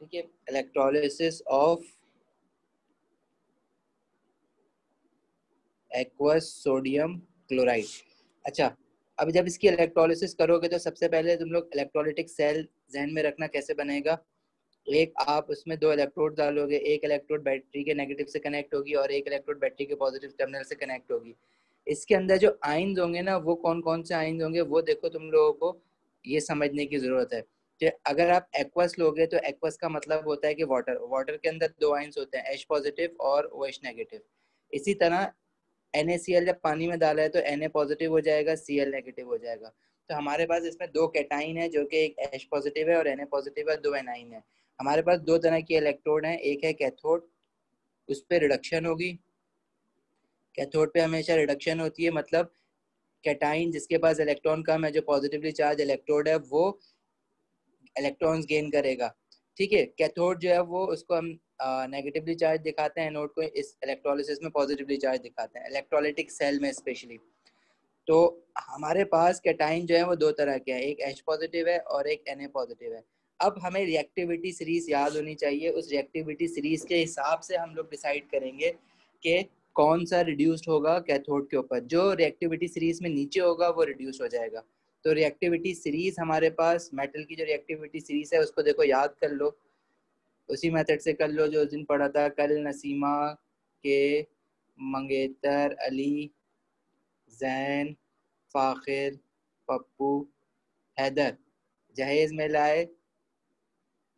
ठीक है, electrolysis of aqueous sodium chloride. अच्छा, अब जब इसकी इलेक्ट्रोलिसिस करोगे तो सबसे पहले तुम लोग इलेक्ट्रोलिटिक सेल जहन में रखना कैसे बनेगा। एक आप उसमें दो इलेक्ट्रोड डालोगे, एक इलेक्ट्रोड बैटरी के नेगेटिव से कनेक्ट होगी और एक इलेक्ट्रोड बैटरी के पॉजिटिव टर्मिनल से कनेक्ट होगी। इसके अंदर जो आयन्स होंगे ना, वो कौन कौन से आयन्स होंगे वो देखो तुम लोगों को ये समझने की जरूरत है कि अगर आप एक्वस लोगे तो एक्वस का मतलब होता है कि वाटर, वाटर के अंदर दो आयन्स होते हैं, एच पॉजिटिव और ओ एच नेगेटिव। इसी तरह NaCl जब पानी में डाला है तो Na पॉजिटिव हो जाएगा, Cl नेगेटिव हो जाएगा। तो हमारे पास इसमें दो कैटाइन है जो कि एक H पॉजिटिव है और Na पॉजिटिव है, दो एनाइन है। हमारे पास दो तरह की इलेक्ट्रोड है, एक है कैथोड, उस पर रिडक्शन होगी। कैथोड पे हमेशा रिडक्शन होती है, मतलब कैटाइन जिसके पास इलेक्ट्रॉन कम है, जो पॉजिटिवली चार्ज इलेक्ट्रोड है, वो इलेक्ट्रॉन्स गेन करेगा। ठीक है, कैथोड जो है वो उसको हम नेगेटिवली चार्ज दिखाते हैं, एनोड को इस इलेक्ट्रोलिसिस में पॉजिटिवली चार्ज दिखाते हैं, इलेक्ट्रोलाइटिक सेल में स्पेशली। तो हमारे पास कैटाइन जो है वो दो तरह के हैं, एक H पॉजिटिव है और एक Na पॉजिटिव है। अब हमें रिएक्टिविटी सीरीज याद होनी चाहिए, उस रिएक्टिविटी सीरीज के हिसाब से हम लोग डिसाइड करेंगे कि कौन सा रिड्यूस्ड होगा कैथोड के ऊपर। जो रिएक्टिविटी सीरीज में नीचे होगा वो रिड्यूस हो जाएगा। तो रिएक्टिविटी सीरीज हमारे पास मेटल की जो रिएक्टिविटी सीरीज है उसको देखो याद कर लो, उसी मेथड से कर लो जो उस दिन पढ़ा था कल, नसीमा के, मंगेतर, अली, जैन, फाखिर, पप्पू, हैदर, जहेज में लाए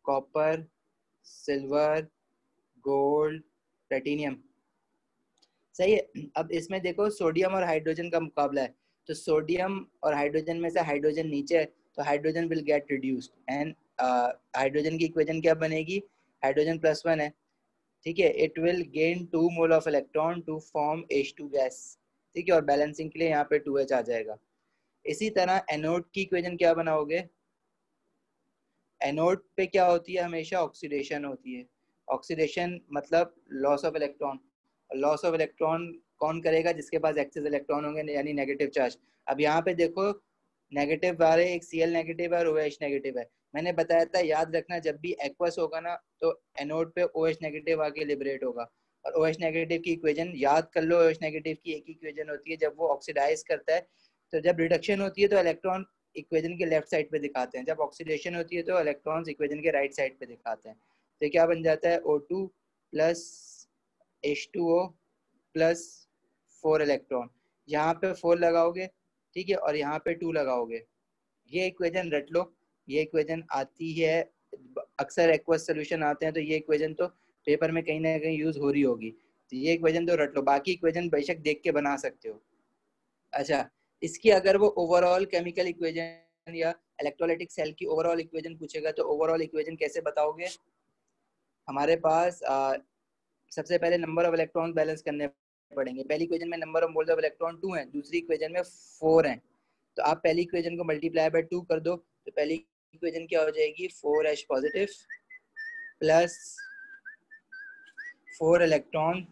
कॉपर, सिल्वर, गोल्ड, प्लेटिनियम। सही है। अब इसमें देखो सोडियम और हाइड्रोजन का मुकाबला है, तो सोडियम और हाइड्रोजन में से हाइड्रोजन नीचे है तो hydrogen will get reduced and hydrogen की इक्वेशन क्या बनेगी, हाइड्रोजन +1 है। ठीक है, it will gain 2 mole of electron to form H2 gas. ठीक है, और बैलेंसिंग के लिए यहाँ पे 2H आ जाएगा। इसी तरह एनोड की इक्वेशन क्या बनाओगे, एनोड पे क्या होती है, हमेशा ऑक्सीडेशन होती है। ऑक्सीडेशन मतलब loss of electron. Loss of electron कौन करेगा, जिसके पास एक्सेस इलेक्ट्रॉन होंगे यानी नेगेटिव चार्ज। अब यहाँ पे देखो नेगेटिव वाले एक Cl नेगेटिव है और OH नेगेटिव है। मैंने बताया था याद रखना, जब भी एक्वस होगा ना तो एनोड पे OH नेगेटिव आके लिबरेट होगा। और OH नेगेटिव की इक्वेशन याद कर लो, OH नेगेटिव की एक इक्वेशन होती है जब वो ऑक्सीडाइज करता है, तो जब रिडक्शन होती है तो इलेक्ट्रॉन इक्वेशन के लेफ्ट साइड पे दिखाते हैं, जब ऑक्सीडेशन होती है तो इलेक्ट्रॉन्स इक्वेशन के राइट साइड पे दिखाते हैं। तो क्या बन जाता है, O2 plus H2O plus 4 electron, यहाँ पे 4 लगाओगे, ठीक है, और यहाँ पे 2 लगाओगे। ये इक्वेशन रट लो, ये इक्वेशन आती है, अक्सर एक्वस सोल्यूशन आते हैं तो ये इक्वेशन तो पेपर में कहीं ना कहीं यूज हो रही होगी, तो ये इक्वेशन तो रट लो, बाकी इक्वेशन बेशक देख के बना सकते हो। अच्छा, इसकी अगर वो ओवरऑल केमिकल इक्वेशन या इलेक्ट्रोलाइटिक सेल की ओवरऑल इक्वेशन पूछेगा तो ओवरऑल इक्वेशन कैसे बताओगे। हमारे पास सबसे पहले नंबर ऑफ इलेक्ट्रॉन बैलेंस करने पड़ेंगे। पहली इक्वेशन में number of moles of electron 2 है, दूसरी इक्वेशन में 4 हैं, तो आप पहली इक्वेशन को मल्टीप्लाई बाय 2 कर दो, तो पहली इक्वेशन क्या हो जाएगी, 4H positive plus 4 electron,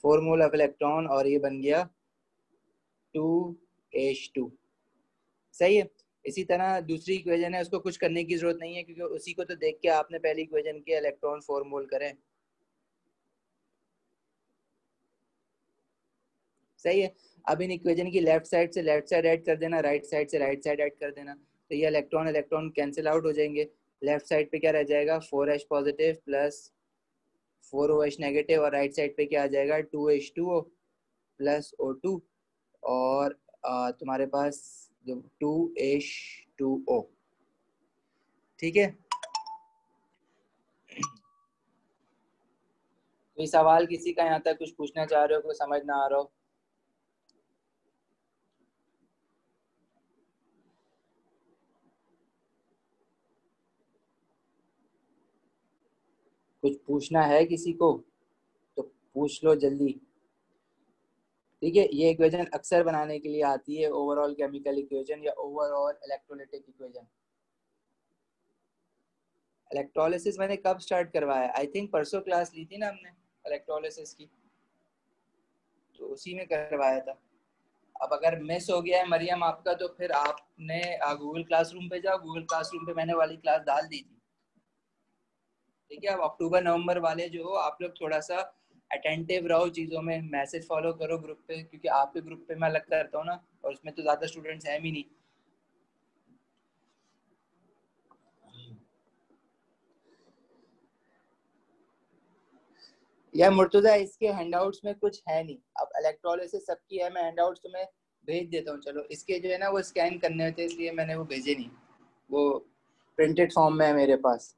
4 mole of electron, और ये बन गया 2H2। सही है। इसी तरह दूसरी इक्वेशन है, उसको कुछ करने की जरूरत नहीं है क्योंकि उसी को तो देख के आपने पहली इक्वेशन के इलेक्ट्रॉन 4 मोल करें। सही है। अब इन इक्वेशन की लेफ्ट साइड से लेफ्ट साइड ऐड कर देना, राइट साइड से राइट साइड ऐड कर देना, तो ये इलेक्ट्रॉन इलेक्ट्रॉन कैंसिल आउट हो जाएंगे। लेफ्ट साइड पे क्या रह जाएगा, 4H positive plus 4OH negative, और राइट साइड पे क्या आ जाएगा, 2H2O प्लस O2, और तुम्हारे पास जो 2H2O। ठीक है, कोई सवाल किसी का यहाँ तक कुछ पूछना चाह रहे हो, कोई समझ ना आ रहा हो। कुछ पूछना है किसी को तो पूछ लो जल्दी। ठीक है, ये इक्वेशन अक्सर बनाने के लिए आती है, ओवरऑल केमिकल इक्वेशन या ओवरऑल इलेक्ट्रोलाइटिक इक्वेशन। इलेक्ट्रोलिसिस मैंने कब स्टार्ट करवाया, आई थिंक परसों क्लास ली थी ना हमने इलेक्ट्रोलिसिस की, तो उसी में करवाया था। अब अगर मिस हो गया है मरियम आपका, तो फिर आपने गूगल क्लासरूम पे जाओ, गूगल क्लासरूम पे मैंने वाली क्लास डाल दी थी। ठीक है, अब अक्टूबर नवंबर वाले जो हो आप लोग थोड़ा सा अटेंटिव रहो चीज़ों में, मैसेज फॉलो करो ग्रुप पे, क्योंकि आपके ग्रुप पे मैं अलग करता हूँ ना, और उसमें तो ज़्यादा स्टूडेंट्स हैं भी नहीं। या मुर्तुजा इसके हैंडआउट्स में कुछ है नहीं, अब इलेक्ट्रोलिसिस सबकी है, मैं हैंडआउट्स तुम्हें भेज देता हूँ। चलो, इसके जो है ना वो स्कैन करने होते हैं, इसलिए मैंने वो भेजे नहीं, वो प्रिंटेड फॉर्म में है मेरे पास।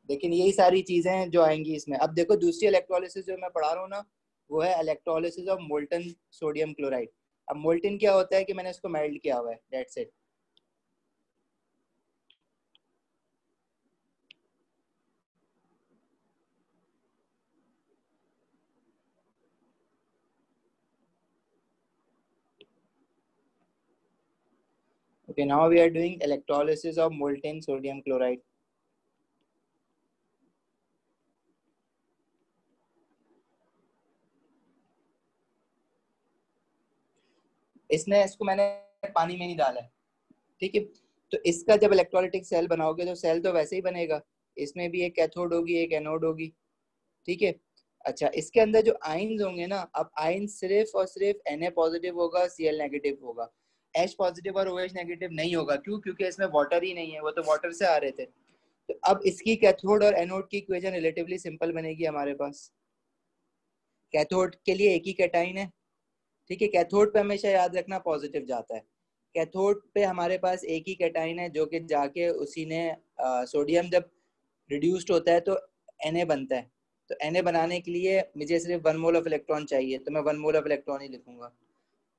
लेकिन यही सारी चीजें हैं जो आएंगी इसमें। अब देखो दूसरी इलेक्ट्रोलिसिस जो मैं पढ़ा रहा हूँ ना, वो है electrolysis of molten sodium chloride. अब मोल्टन क्या होता है कि मैंने इसको मेल्ट किया हुआ है, that's it. Okay, now we are doing electrolysis of molten sodium chloride. इसको मैंने पानी में नहीं डाला है, ठीक है। तो इसका जब इलेक्ट्रोलाइटिक सेल बनाओगे तो सेल तो वैसे ही बनेगा, इसमें भी एक कैथोड होगी एक एनोड होगी, ठीक है। अच्छा, इसके अंदर जो आयंस होंगे ना, अब आयन सिर्फ और सिर्फ Na पॉजिटिव होगा, Cl नेगेटिव होगा, H पॉजिटिव और OH नेगेटिव नहीं होगा। क्यों? क्योंकि इसमें वाटर ही नहीं है, वो तो वाटर से आ रहे थे। तो अब इसकी कैथोड और एनोड की इक्वेशन रिलेटिवली सिंपल बनेगी हमारे पास। कैथोड के लिए एक ही कैटाइन है, ठीक है। कैथोड पे हमेशा याद रखना पॉजिटिव जाता है। कैथोड पे हमारे पास एक ही कैटाइन है जो कि जाके उसी ने सोडियम जब रिड्यूस्ड होता है तो Na बनता है। तो Na बनाने के लिए मुझे सिर्फ 1 मोल ऑफ इलेक्ट्रॉन चाहिए, तो मैं 1 मोल ऑफ इलेक्ट्रॉन ही लिखूंगा।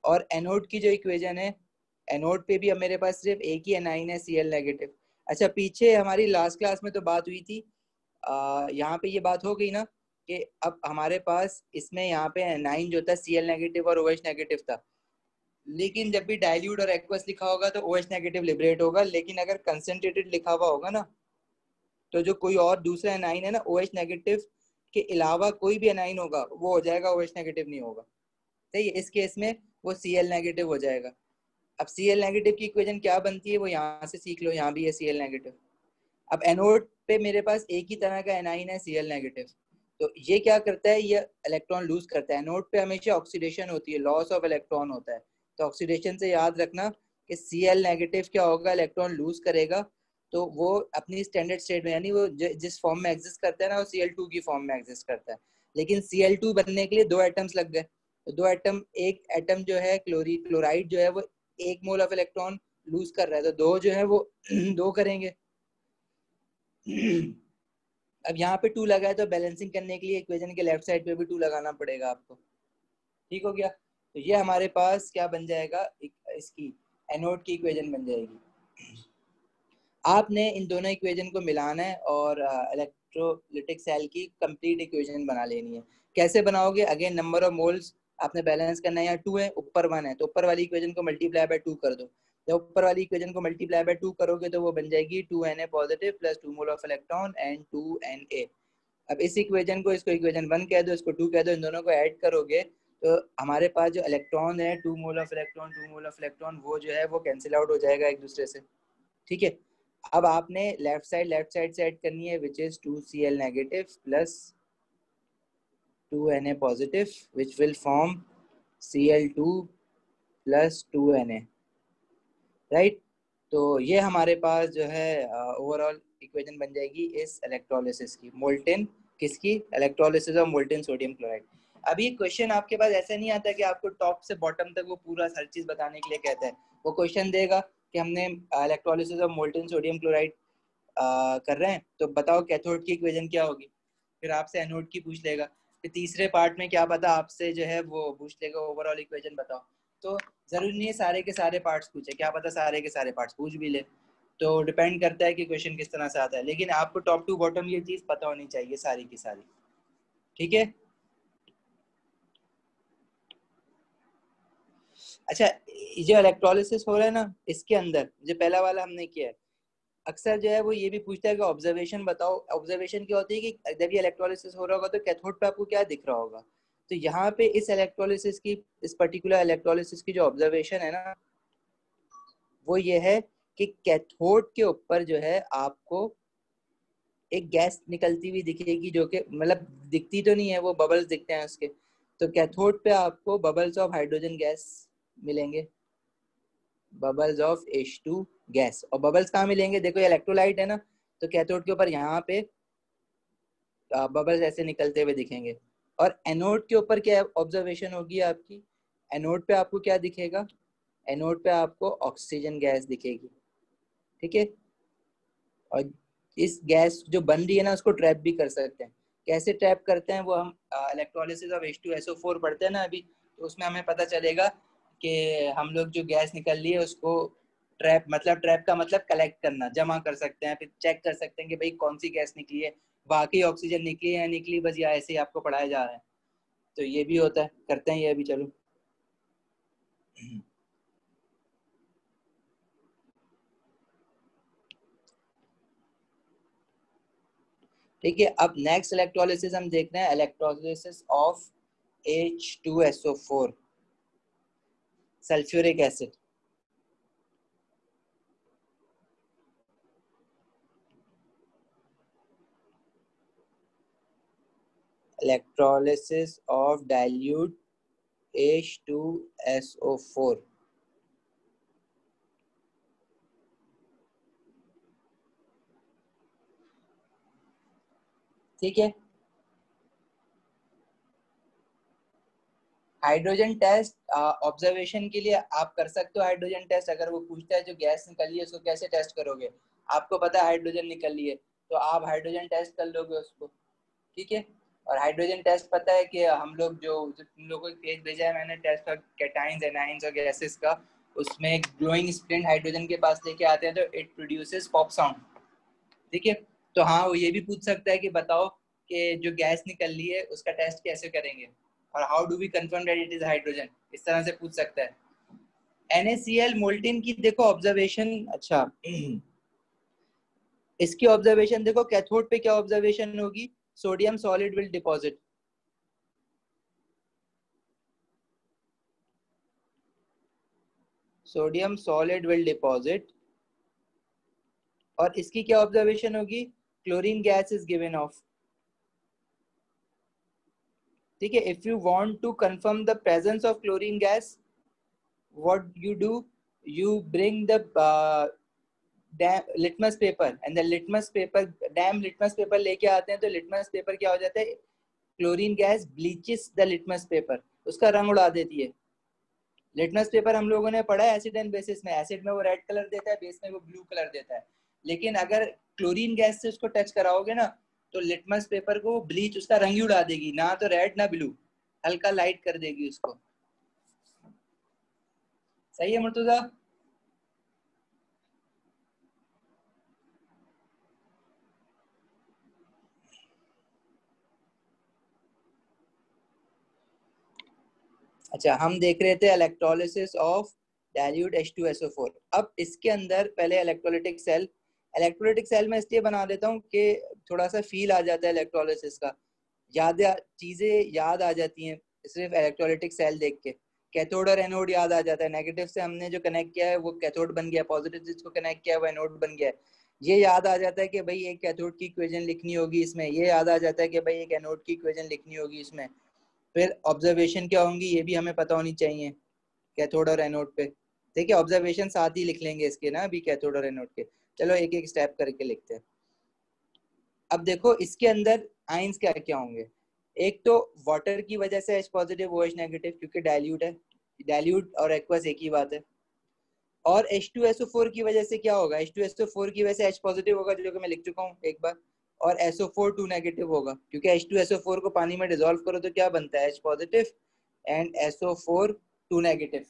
और एनोड की जो इक्वेशन है, एनोड पे भी अब मेरे पास सिर्फ एक ही एनाइन है, Cl नेगेटिव। अच्छा, पीछे हमारी लास्ट क्लास में तो बात हुई थी, यहाँ पे ये बात हो गई ना कि अब हमारे पास इसमें यहाँ पे एनाइन जो था Cl नेगेटिव और OH नेगेटिव था, लेकिन जब भी डाइल्यूट और एक्वस लिखा होगा तो OH नेगेटिव लिबरेट होगा, लेकिन अगर कंसंट्रेटेड लिखा हुआ होगा ना, तो जो कोई और दूसरा एनाइन है ना OH नेगेटिव के अलावा कोई भी एनाइन होगा वो हो जाएगा OH नेगेटिव नहीं होगा, सही है। इस केस में वो Cl नेगेटिव हो जाएगा। अब Cl नेगेटिव की इक्वेशन क्या बनती है वो यहाँ से सीख लो, यहाँ भी है Cl नेगेटिव। अब एनोड पे मेरे पास एक ही तरह का एनाइन है Cl नेगेटिव, तो ये क्या करता है, ये इलेक्ट्रॉन लूज करता है। एनोड पे हमेशा ऑक्सीडेशन होती है, लॉस ऑफ इलेक्ट्रॉन होता है। तो ऑक्सीडेशन से याद रखना कि Cl नेगेटिव क्या होगा, इलेक्ट्रॉन लूज करेगा, तो वो अपनी स्टैंडर्ड स्टेट में, यानी वो जिस फॉर्म में एग्जिस्ट करता है ना, वो Cl2 की फॉर्म में एग्जिस्ट करता है। लेकिन Cl2 बनने के लिए 2 एटम्स लग गए, तो 2 एटम, एक एटम जो है क्लोराइड जो है वो 1 मोल ऑफ इलेक्ट्रॉन लूज कर रहा है, तो 2 जो है वो 2 करेंगे। अब यहाँ पे 2 लगा है, तो बैलेंसिंग करने के लिए इक्वेशन के लेफ्ट साइड पे भी 2 लगाना पड़ेगा आपको, ठीक हो गया। तो ये हमारे पास क्या बन जाएगा, इसकी एनोड की इक्वेशन बन जाएगी। आपने इन दोनों इक्वेशन को मिलाना है और इलेक्ट्रोलिटिक सेल की कंप्लीट इक्वेशन बना लेनी है। कैसे बनाओगे? अगेन नंबर ऑफ मोल्स आपने बैलेंस करना है, यहाँ 2 है ऊपर 1 है, तो ऊपर वाली इक्वेशन को मल्टीप्लाई बाय 2 कर दो। जब ऊपर वाली इक्वेशन को मल्टीप्लाई बाय 2 करोगे तो वो बन जाएगी 2Na positive plus 2 mole of electron and 2Na। अब इस इक्वेशन को, इसको इक्वेशन 1 कह दो, इसको 2 कह दो, इन दोनों को ऐड करोगे तो हमारे पास जो इलेक्ट्रॉन है 2 mole of electron 2 mole of electron, वो जो है वो कैंसिल आउट हो जाएगा एक दूसरे से, ठीक है। अब आपने लेफ्ट साइड से ऐड करनी है, which is 2Cl negative plus 2Na positive, which will form Cl2 plus 2Na, right. तो ये हमारे पास जो है ओवरऑल इक्वेशन बन जाएगी इस इलेक्ट्रोलिसिस की, मोल्टेन किसकी, electrolysis of molten sodium chloride. अभी क्वेश्चन आपके पास ऐसे नहीं आता कि आपको टॉप से बॉटम तक वो पूरा हर चीज बताने के लिए कहता है। वो क्वेश्चन देगा कि हमने electrolysis of molten sodium chloride कर रहे हैं, तो बताओ कैथोड की इक्वेशन क्या होगी, फिर आपसे एनोड की पूछ लेगा, फिर तीसरे पार्ट में क्या पता आपसे जो है वो पूछ लेगा ओवरऑल इक्वेशन बताओ। तो जरूरी नहीं है सारे के सारे पार्ट्स पूछे, क्या पता सारे के सारे पार्ट्स पूछ भी ले, तो डिपेंड करता है कि क्वेश्चन किस तरह से आता है। लेकिन आपको टॉप टू बॉटम ये चीज पता होनी चाहिए सारी की सारी, ठीक है। अच्छा, जो इलेक्ट्रोलिसिस हो रहा है ना, इसके अंदर जो पहला वाला हमने किया है, अक्सर जो है वो ये भी पूछता है कि ऑब्जर्वेशन बताओ। ऑब्जर्वेशन क्या होती है कि जब ये इलेक्ट्रोलिसिस हो रहा होगा तो कैथोड पे आपको क्या दिख रहा होगा, तो यहाँ पे इस इलेक्ट्रोलिसिस की, इस पर्टिकुलर इलेक्ट्रोलिसिस की जो ऑब्जर्वेशन है ना, वो ये है कि कैथोड के ऊपर जो है आपको एक गैस निकलती हुई दिखेगी, जो कि मतलब दिखती तो नहीं है, वो बबल्स दिखते हैं उसके। तो कैथोड पे आपको बबल्स ऑफ हाइड्रोजन गैस मिलेंगे, बबल्स ऑफ H2 गैस। और बबल्स कहाँ मिलेंगे? देखो ये इलेक्ट्रोलाइट है ना, तो कैथोड के ऊपर यहाँ पे बबल्स ऐसे निकलते हुए दिखेंगे। और एनोड के ऊपर क्या ऑब्जर्वेशन होगी आपकी? एनोड पे आपको क्या दिखेगा? एनोड पे आपको ऑक्सीजन गैस दिखेगी, ठीक है। और इस गैस जो बन रही है ना, उसको ट्रैप भी कर सकते हैं। कैसे ट्रैप करते हैं वो हम इलेक्ट्रोलिसिस ऑफ H2SO4 पढ़ते हैं ना अभी, तो उसमें हमें पता चलेगा कि हम लोग जो गैस निकल रही है उसको ट्रैप, मतलब ट्रैप का मतलब कलेक्ट करना, जमा कर सकते हैं, फिर चेक कर सकते हैं कि भाई कौन सी गैस निकली है, बाकी ऑक्सीजन निकली है या निकली, बस या ऐसे ही आपको पढ़ाया जा रहा है। तो ये भी होता है, करते हैं ये अभी, चलो। ठीक है, अब नेक्स्ट इलेक्ट्रोलिसिस हम देख रहे हैं, electrolysis of H2SO4 sulphuric acid. Electrolysis of dilute H2SO4। ठीक है, हाइड्रोजन टेस्ट ऑब्जर्वेशन के लिए आप कर सकते हो। हाइड्रोजन टेस्ट अगर वो पूछता है जो गैस निकली है उसको कैसे टेस्ट करोगे, आपको पता है हाइड्रोजन निकली है, तो आप हाइड्रोजन टेस्ट कर लोगे उसको, ठीक है। और हाइड्रोजन टेस्ट पता है कि हम लोग जो तुम लोगों को पेज भेजा है मैंने टेस्ट का, कैटाइंस एनाइंस और गैसेस का, उसमें ग्लोइंग स्प्लिंट हाइड्रोजन के पास लेके आते हैं तो इट प्रोड्यूसेस पॉप साउंड, ठीक है। तो हाँ, वो ये भी पूछ सकता है कि बताओ कि जो गैस निकल रही है उसका टेस्ट कैसे करेंगे, और how do we confirm that it is hydrogen, इस तरह से पूछ सकता है। NaCl मोल्टिन की देखो ऑब्जर्वेशन, अच्छा इसकी ऑब्जर्वेशन देखो, कैथोड पे क्या ऑब्जर्वेशन होगी? Sodium solid will deposit, sodium solid will deposit. और इसकी क्या ऑब्जर्वेशन होगी? Chlorine gas is given off, ठीक है। If you want to confirm the presence of chlorine gas, what you do, you bring the litmus paper, and the litmus paper, dam litmus paper लेके आते हैं, तो litmus paper क्या हो जाता है? Chlorine gas bleaches the litmus paper, उसका रंग उड़ा देती है। लिटमस पेपर हम लोगों ने पढ़ा है एसिड एंड बेसिस में, एसिड में वो रेड कलर देता है, बेस में वो ब्लू कलर देता है। लेकिन अगर क्लोरीन गैस से उसको टच कराओगे ना, तो लिटमस पेपर को ब्लीच उसका रंग ही उड़ा देगी, ना तो रेड ना ब्लू, हल्का लाइट कर देगी उसको। सही है मुर्तुजा? अच्छा, हम देख रहे थे इलेक्ट्रोलिसिस ऑफ डाइल्यूट H2SO4। अब इसके अंदर पहले इलेक्ट्रोलिटिक सेल, इलेक्ट्रोलिटिक सेल में इसलिए बना देता हूँ कि थोड़ा सा फील आ जाता है इलेक्ट्रोलिसिस का, याद चीजें याद आ जाती हैं सिर्फ इलेक्ट्रोलिटिक सेल देख के। कैथोड और एनोड याद आ जाता है, नेगेटिव से हमने जो कनेक्ट किया है वो कैथोड बन गया, पॉजिटिव से जिसको कनेक्ट किया है वो एनोड बन गया है। ये याद आ जाता है कि भाई एक कैथोड की इक्वेशन लिखनी होगी इसमें, ये याद आ जाता है कि भाई एक एनोड की इक्वेशन लिखनी होगी इसमें। फिर ऑब्जर्वेशन क्या होंगी ये भी हमें पता होनी चाहिए, कैथोड और एनोड पे। ठीक है, ऑब्जर्वेशन साथ ही लिख लेंगे इसके ना अभी, कैथोड और एनोड के। चलो एक एक स्टेप करके लिखते हैं। अब देखो इसके अंदर आइंस क्या क्या होंगे। एक तो वाटर की वजह से H पॉजिटिव OH नेगेटिव, क्योंकि डाइल्यूट है, डाइल्यूट और एक्वस एक ही बात है। और H2SO4 की वजह से क्या होगा? H2SO4 की वजह से H पॉजिटिव होगा, जो कि मैं लिख चुका हूँ एक बार, और SO4 2 नेगेटिव होगा, क्योंकि H2SO4 को पानी में डिसॉल्व करो तो क्या बनता है? H positive and SO4 2 negative.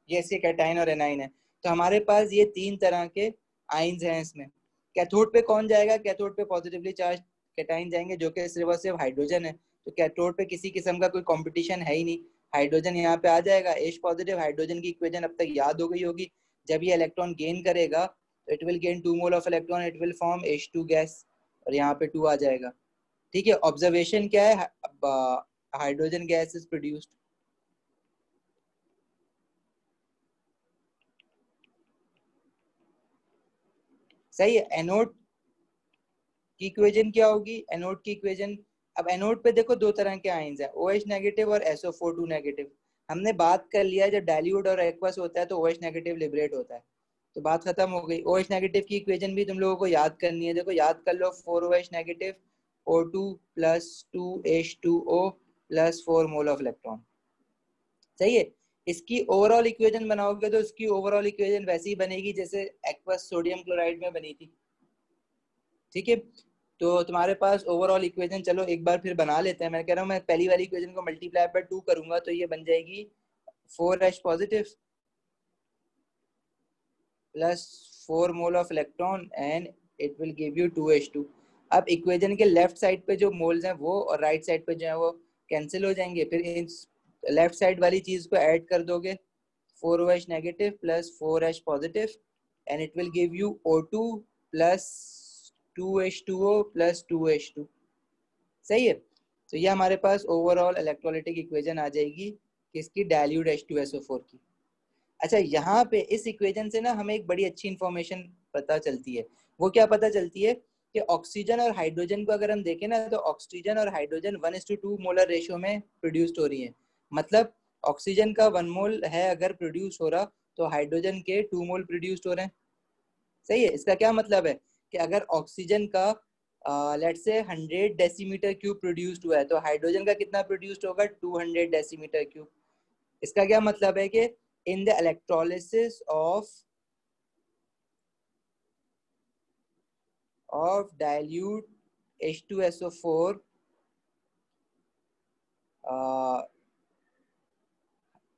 ये इसके कैटाइन और एनाइन है। तो हमारे पास ये तीन तरह के आइंस हैं इसमें। कैथोड पे कौन जाएगा? कैथोड पे पॉजिटिवली चार्ज कैटाइन जाएंगे, जो कि सिर्फ और सिर्फ हाइड्रोजन है। तो कैथोड पे किसी किस्म का कोई कंपटीशन है ही नहीं, हाइड्रोजन यहाँ पे आ जाएगा। H पॉजिटिव हाइड्रोजन की इक्वेशन अब तक याद हो गई होगी, जब ये इलेक्ट्रॉन गेन करेगा तो it will gain 2 mole of electron, it will form H2 gas, और यहाँ पे 2 आ जाएगा। ठीक है, ऑब्जर्वेशन क्या है? Hydrogen gas is produced. सही है। एनोड की इक्वेशन क्या होगी? एनोड की इक्वेशन, अब एनोड पे देखो दो तरह के आयंस है, OH नेगेटिव और SO4 नेगेटिव। हमने बात कर लिया जब डाइल्यूट और एक्वस होता है तो OH नेगेटिव लिबरेट होता है, तो बात खत्म हो गई। OH नेगेटिव की इक्वेशन भी तुम लोगों को याद करनी है, देखो याद कर लो, 4OH negative O2 plus 2H2O plus 4 mole of electron. सही है। इसकी ओवरऑल इक्वेशन बनाओगे तो इसकी ओवरऑल इक्वेशन वैसी ही बनेगी जैसे एक्वस सोडियम क्लोराइड में बनी थी। ठीक है, तो तुम्हारे पास ओवरऑल इक्वेशन, चलो एक बार फिर बना लेते हैं। मैं कह रहा हूँ मैं पहली वाली इक्वेशन को मल्टीप्लाई बाय 2 करूंगा तो ये बन जाएगी 4H positive plus 4 mole of electron and it will give you 2H2। अब इक्वेशन के लेफ्ट साइड पे जो मोल्स हैं वो और राइट साइड पे जो है वो कैंसिल हो जाएंगे, फिर इस लेफ्ट साइड वाली चीज को ऐड कर दोगे, 4OH negative plus 4H positive and it will give you O2 plus 2H2O plus 2H2। सही है, तो ये हमारे पास ओवरऑल इलेक्ट्रोलाइटिक इक्वेशन आ जाएगी किसकी? डाइल्यूट H2SO4 की। अच्छा, यहाँ पे इस इक्वेशन से ना हमें एक बड़ी अच्छी इंफॉर्मेशन पता चलती है। वो क्या पता चलती है कि ऑक्सीजन और हाइड्रोजन को अगर हम देखें ना तो ऑक्सीजन और हाइड्रोजन 1:2 मोलर रेशियो में प्रोड्यूस हो रही है। मतलब ऑक्सीजन का 1 मोल है अगर प्रोड्यूस हो रहा तो हाइड्रोजन के 2 मोल प्रोड्यूस हो रहे हैं। सही है। इसका क्या मतलब है कि अगर ऑक्सीजन का let's say 100 decimetre cube produced हुआ है तो हाइड्रोजन का कितना प्रोड्यूस्ड होगा? 200 डेसीमीटर क्यूब। इसका क्या मतलब है कि in the electrolysis of dilute H2SO4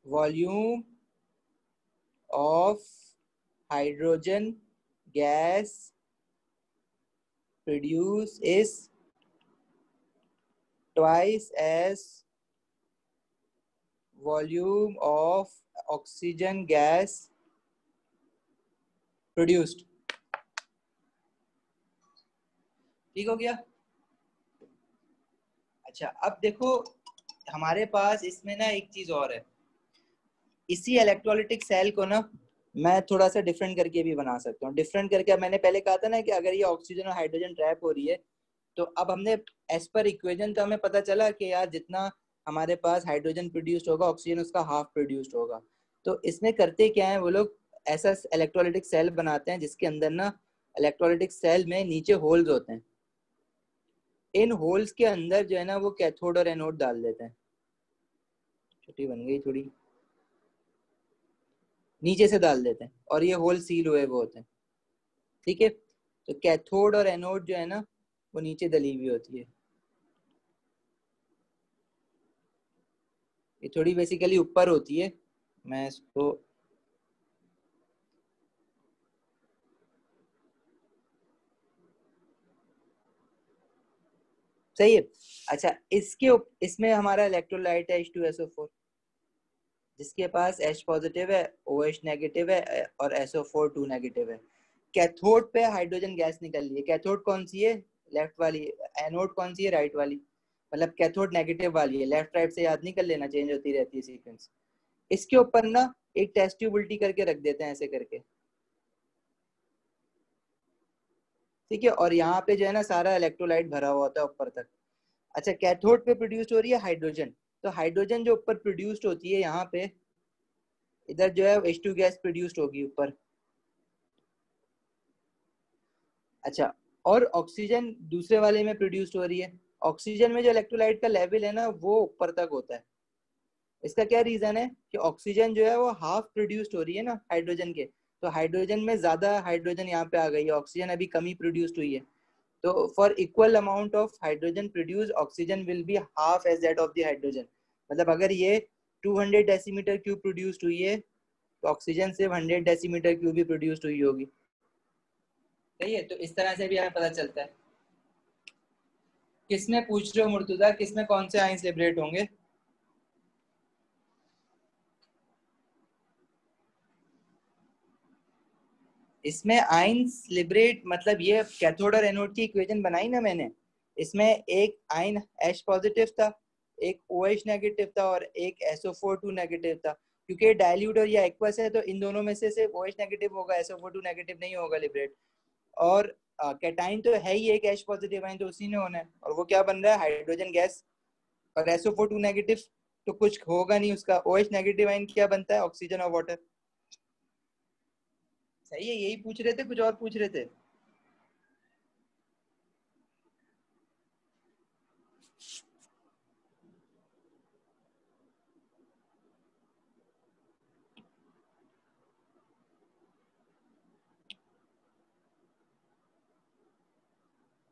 volume of hydrogen gas produced is twice as volume of oxygen gas produced। ठीक हो गया? अच्छा, अब देखो हमारे पास इसमें ना एक चीज और है, इसी इलेक्ट्रोलाइटिक सेल को ना मैं थोड़ा सा डिफरेंट करके भी बना सकता हूँ। डिफरेंट करके मैंने पहले कहा था ना कि अगर ये ऑक्सीजन और हाइड्रोजन ट्रैप हो रही है तो अब हमने एज पर इक्वेशन तो हमें पता चला कि यार जितना हमारे पास हाइड्रोजन प्रोड्यूस्ड होगा ऑक्सीजन उसका हाफ प्रोड्यूस्ड होगा। तो इसमें करते क्या है वो लोग, ऐसा इलेक्ट्रोलाइटिक सेल बनाते हैं जिसके अंदर ना इलेक्ट्रोलाइटिक सेल में नीचे होल्स होते हैं। इन होल्स के अंदर जो है ना वो कैथोड और एनोड डाल देते हैं। छोटी बन गई थोड़ी, नीचे से डाल देते हैं और ये होल सील हुए वो होते हैं। ठीक है, तो कैथोड और एनोड जो है ना वो नीचे दली हुई होती है। ये थोड़ी बेसिकली ऊपर होती है, मैं इसको सही है। अच्छा, इसमें हमारा इलेक्ट्रोलाइट है H2SO4 जिसके पास H पॉजिटिव है, OH नेगेटिव है और SO4 2 नेगेटिव है। कैथोड पे हाइड्रोजन गैस निकल रही है। कैथोड कौन सी है? लेफ्ट वाली। एनोड कौन सी है? राइट वाली। मतलब कैथोड नेगेटिव वाली है। लेफ्ट राइट से याद नहीं कर लेना, चेंज होती रहती है सीक्वेंस। इसके ऊपर ना एक टेस्ट ट्यूब उल्टी करके रख देते हैं ऐसे करके। ठीक है, और यहाँ पे जो है ना सारा इलेक्ट्रोलाइट भरा हुआ होता है ऊपर तक। अच्छा, कैथोड पे प्रोड्यूस हो रही है हाइड्रोजन, तो हाइड्रोजन जो ऊपर प्रोड्यूस्ड होती है यहाँ पे, इधर जो है H2 गैस प्रोड्यूस्ड होगी ऊपर। अच्छा, और ऑक्सीजन दूसरे वाले में प्रोड्यूस्ड हो रही है। ऑक्सीजन में जो इलेक्ट्रोलाइट का लेवल है ना वो ऊपर तक होता है। इसका क्या रीजन है कि ऑक्सीजन जो है वो हाफ प्रोड्यूस्ड हो रही है ना हाइड्रोजन के, तो हाइड्रोजन में ज्यादा हाइड्रोजन यहाँ पे आ गई है, ऑक्सीजन अभी कमी प्रोड्यूस्ड हुई है। तो for equal amount of hydrogen produce oxygen will be half as that of the hydrogen. मतलब अगर ये 200 डेसीमीटर क्यूब प्रोड्यूस्ड हुई है तो ऑक्सीजन सिर्फ 100 डेसीमीटर क्यूब ही प्रोड्यूस्ड हुई होगी। सही है, तो इस तरह से भी हमें पता चलता है। किसमें पूछ रहे हो मुर्तुजा, किसमें कौन से आयंस लिबरेट होंगे? इसमें आयंस लिबरेट मतलब ये कैथोड और एनोड की इक्वेशन बनाई ना मैंने, इसमें एक आयन H पॉजिटिव था एक OH नेगेटिव था और एक SO4 नेगेटिव था। क्योंकि डाइल्यूट और ये एक्वस है तो इन दोनों में से सिर्फ OH नेगेटिव होगा, SO4 नेगेटिव नहीं होगा लिबरेट। और कैटाइन तो है ही एक H पॉजिटिव आयन, तो उसी ने होना है। और वो क्या बन रहा है, हाइड्रोजन गैस। और SO4 नेगेटिव तो कुछ होगा नहीं उसका। OH नेगेटिव आयन क्या बनता है, ऑक्सीजन और वाटर। सही है, यही पूछ रहे थे, कुछ और पूछ रहे थे?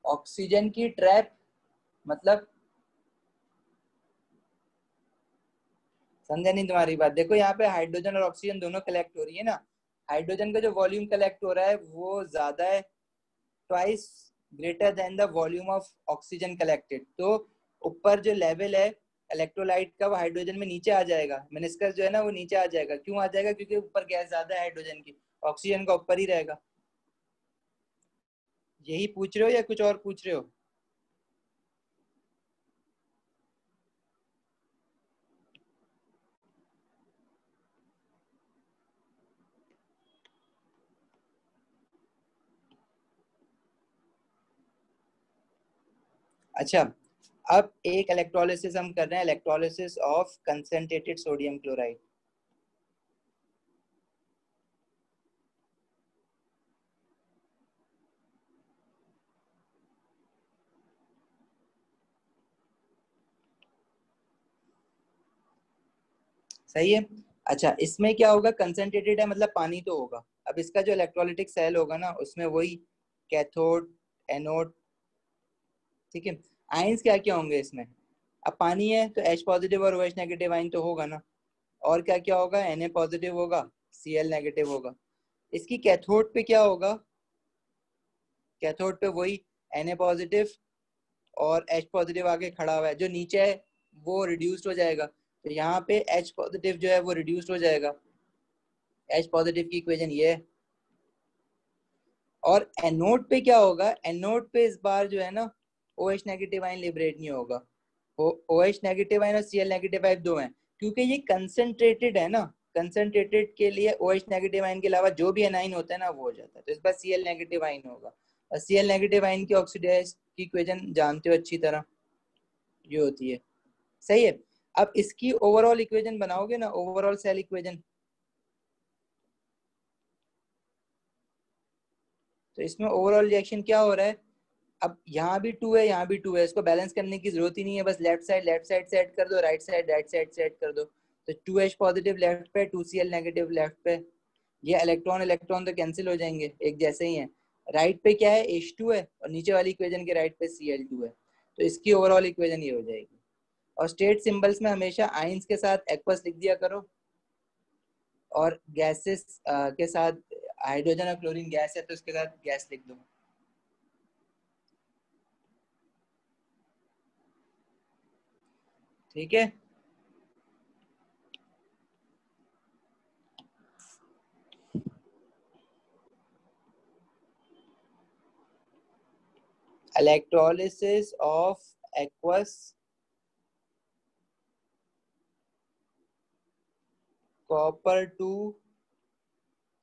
ऑक्सीजन की ट्रैप मतलब समझा नहीं तुम्हारी बात। देखो यहाँ पे हाइड्रोजन और ऑक्सीजन दोनों कलेक्ट हो रही है ना। हाइड्रोजन का जो वॉल्यूम कलेक्ट हो रहा है वो ज्यादा है, twice greater than the volume of oxygen collected. तो ऊपर जो लेवल है इलेक्ट्रोलाइट का वो हाइड्रोजन में नीचे आ जाएगा, मेनिस्कस जो है ना वो नीचे आ जाएगा। क्यों आ जाएगा, क्योंकि ऊपर गैस ज्यादा है हाइड्रोजन की, ऑक्सीजन का ऊपर ही रहेगा। यही पूछ रहे हो या कुछ और पूछ रहे हो? अच्छा, अब एक इलेक्ट्रोलिसिस हम कर रहे हैं, electrolysis of concentrated sodium chloride. सही है। अच्छा, इसमें क्या होगा, कंसंट्रेटेड है मतलब पानी तो होगा। अब इसका जो इलेक्ट्रोलिटिक सेल होगा ना उसमें वही कैथोड, एनोड, ठीक है। आयंस क्या क्या होंगे इसमें, अब पानी है तो H पॉजिटिव और OH नेगेटिव आयन तो होगा ना। और क्या क्या होगा, Na पॉजिटिव होगा, Cl नेगेटिव होगा। इसकी कैथोड पे क्या होगा, कैथोड पे वही Na पॉजिटिव और H पॉजिटिव आके खड़ा हुआ है। जो नीचे है वो रिड्यूस्ड हो जाएगा, तो यहाँ पे H पॉजिटिव जो है वो रिड्यूस्ड हो जाएगा। H पॉजिटिव की इक्वेशन ये है। और एनोड पे क्या होगा, एनोड पे इस बार जो है ना OH नेगेटिव आयन लिबरेट नहीं होगा। OH नेगेटिव आयन और Cl नेगेटिव आयन दो हैं, क्योंकि ये कंसंट्रेटेड है ना। कंसंट्रेटेड के लिए OH नेगेटिव आयन के अलावा जो भी एनाइन होता है ना वो हो जाता है, तो इस बार Cl नेगेटिव आयन होगा। और Cl नेगेटिव आयन की ऑक्सीडाइज की इक्वेशन जानते हो अच्छी तरह, ये होती है। सही है। अब इसकी ओवरऑल इक्वेशन बनाओगे ना, ओवरऑल सेल इक्वेशन, तो इसमें ओवरऑल रिएक्शन क्या हो रहा है। अब यहाँ भी 2 है, यहाँ भी 2 है, इसको बैलेंस करने की जरूरत ही नहीं है। बस लेफ्ट साइड सेट कर दो, राइट साइड सेट कर दो। तो 2H पॉजिटिव लेफ्ट पे, 2Cl नेगेटिव लेफ्ट पे। ये इलेक्ट्रॉन इलेक्ट्रॉन तो कैंसिल हो जाएंगे, एक जैसे ही है। राइट पे क्या है, H2 है, और नीचे वाली इक्वेशन के राइट पे Cl2 है। तो इसकी ओवरऑल इक्वेशन ये हो जाएगी। और स्टेट सिंबल्स में हमेशा आइंस के साथ एक्वस लिख दिया करो, और गैसेस के साथ हाइड्रोजन और क्लोरीन गैस है तो उसके साथ गैस लिख दो। ठीक है। Electrolysis of aqueous copper two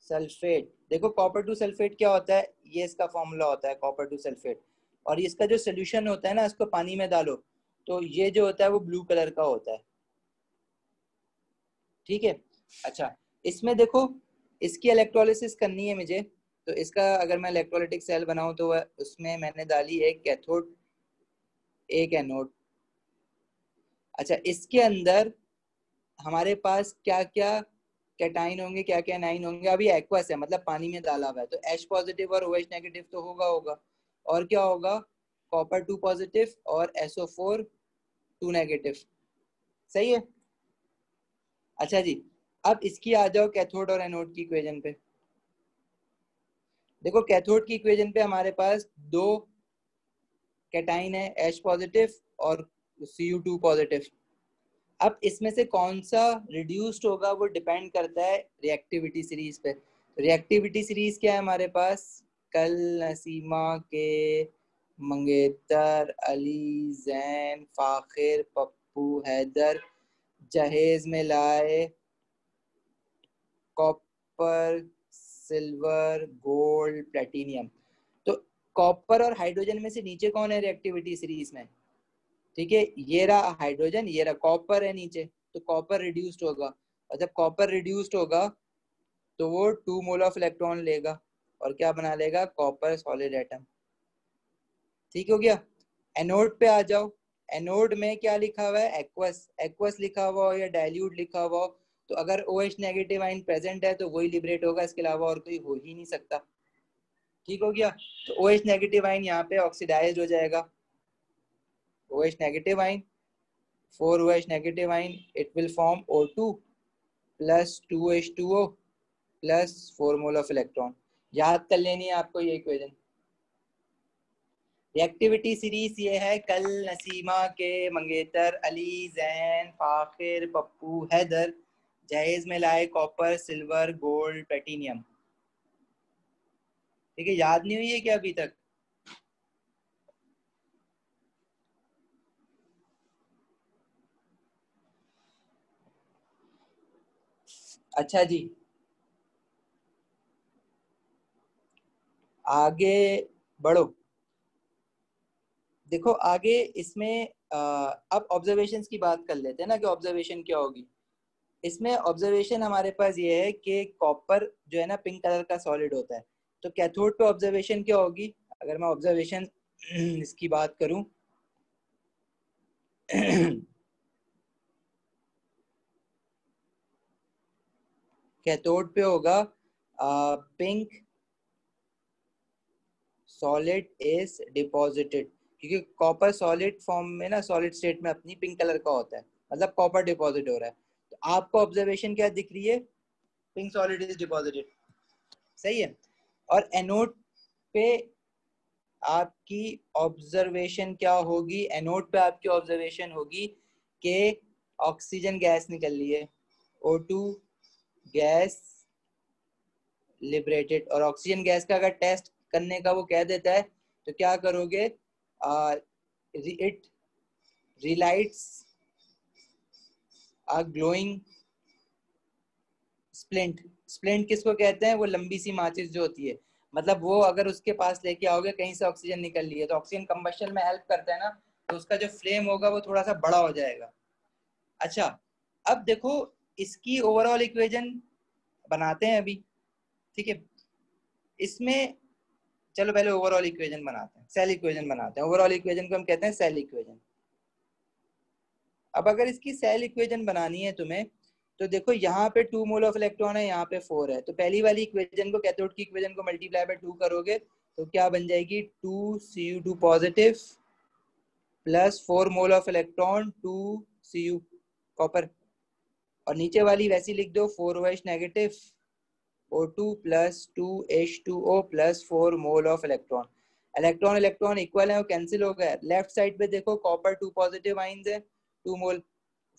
sulphate. देखो कॉपर टू सल्फेट क्या होता है, ये इसका फॉर्मूला होता है कॉपर टू सल्फेट। और इसका जो सोल्यूशन होता है ना, इसको पानी में डालो तो ये जो होता है वो ब्लू कलर का होता है। ठीक है। अच्छा, इसमें देखो, इसकी इलेक्ट्रोलिसिस करनी है मुझे, तो इसका अगर मैं इलेक्ट्रोलिटिक सेल बनाऊं तो उसमें मैंने डाली एक कैथोड, एक एनोड। अच्छा, इसके अंदर हमारे पास क्या क्या कैटाइन होंगे, क्या क्या नाइन होंगे। अभी एक्वस है मतलब पानी में डाला हुआ है, तो H पॉजिटिव और OH नेगेटिव तो होगा। और क्या होगा, कॉपर 2 पॉजिटिव और SO4 2 नेगेटिव। सही है। अच्छा जी, अब इसकी आ जाओ कैथोड और एनोड की इक्वेशन पे। देखो कैथोड की इक्वेशन पे हमारे पास दो कैटाइन है, H पॉजिटिव और Cu2 पॉजिटिव। अब इसमें से कौन सा रिड्यूस्ड होगा वो डिपेंड करता है रिएक्टिविटी सीरीज पे। रिएक्टिविटी सीरीज क्या है हमारे पास, कल, नसीमा के, मंगेतर, अली, जैन, फाखिर, पप्पू हैदर जहेज में लाए कॉपर सिल्वर गोल्ड प्लेटिनियम। तो कॉपर और हाइड्रोजन में से नीचे कौन है रिएक्टिविटी सीरीज में? ठीक है, ये रहा हाइड्रोजन, ये रहा कॉपर है नीचे, तो कॉपर रिड्यूस्ड होगा, और जब कॉपर रिड्यूस्ड होगा तो वो 2 मोल ऑफ इलेक्ट्रॉन लेगा और क्या बना लेगा? Copper solid atom. ठीक हो गया। एनोड पे आ जाओ। एनोड में क्या लिखा हुआ है? एक्वस। एक्वस लिखा हुआ हो या डाइल्यूट लिखा हुआ हो, तो अगर OH नेगेटिव आइन प्रेजेंट है तो वही लिबरेट होगा, इसके अलावा और कोई हो ही नहीं सकता। ठीक हो गया। तो OH नेगेटिव आइन यहाँ पे ऑक्सीडाइज हो जाएगा। OH negative ion, 4 OH negative ion, it will form O2 plus 2H2O plus 4 mole of electron. याद कर लेनी है आपको ये इक्वेशन। रिएक्टिविटी सीरीज ये है, कल नसीमा के मंगेतर अली जैन फाखिर पप्पू हैदर जहेज में लाए कॉपर सिल्वर गोल्ड प्लेटिनियम। ठीक है, याद नहीं हुई है क्या अभी तक? अच्छा जी, आगे बढ़ो। देखो आगे इसमें अब ऑब्जर्वेशंस की बात कर लेते हैं ना कि ऑब्जर्वेशन क्या होगी। इसमें ऑब्जर्वेशन हमारे पास ये है कि कॉपर जो है ना पिंक कलर का सॉलिड होता है, तो कैथोड पे ऑब्जर्वेशन क्या होगी? अगर मैं ऑब्जर्वेशन इसकी बात करूं कैथोड पे होगा पिंक सॉलिड इज डिपॉजिटेड, क्योंकि कॉपर सॉलिड फॉर्म में ना सॉलिड स्टेट में अपनी पिंक कलर का होता है, मतलब कॉपर डिपॉजिट हो रहा है। तो आपको ऑब्जर्वेशन क्या दिख रही है? Pink solid is deposited. सही है। और एनोड पे आपकी ऑब्जर्वेशन क्या होगी? एनोड पे आपकी ऑब्जर्वेशन होगी कि ऑक्सीजन गैस निकल रही है, O2 गैस लिबरेटेड। और ऑक्सीजन गैस का अगर टेस्ट करने का वो कह देता है तो क्या करोगे? It relights a glowing splint. Splint किसको कहते हैं? वो लंबी सी माचिस जो होती है, मतलब वो अगर उसके पास लेके आओगे कहीं से ऑक्सीजन निकल रही है तो ऑक्सीजन कंबशन में हेल्प करता है ना, तो उसका जो फ्लेम होगा वो थोड़ा सा बड़ा हो जाएगा। अच्छा, अब देखो इसकी ओवरऑल इक्वेशन बनाते हैं अभी। ठीक है, इसमें चलो पहले ओवरऑल इक्वेशन बनाते हैं, सेल इक्वेशन बनाते हैं। ओवरऑल इक्वेशन को हम कहते हैं सेल इक्वेशन। अब अगर इसकी सेल इक्वेशन बनानी है तुम्हें, तो देखो यहाँ पे 2 मोल ऑफ इलेक्ट्रॉन है, यहाँ पे 4 है, तो पहली वाली इक्वेशन को कैथोड की इक्वेशन को मल्टीप्लाई बाय 2 करोगे तो क्या बन जाएगी? 2Cu2 positive plus 4 mole of electron 2Cu copper, और नीचे वाली वैसी लिख दो 4OH negative O2 plus 2H2O plus 4 mole of electron. Electron electron equal है, वो कैंसिल हो गया। लेफ्ट साइड पे देखो कॉपर 2 पॉजिटिव आइंस है, 2 मोल,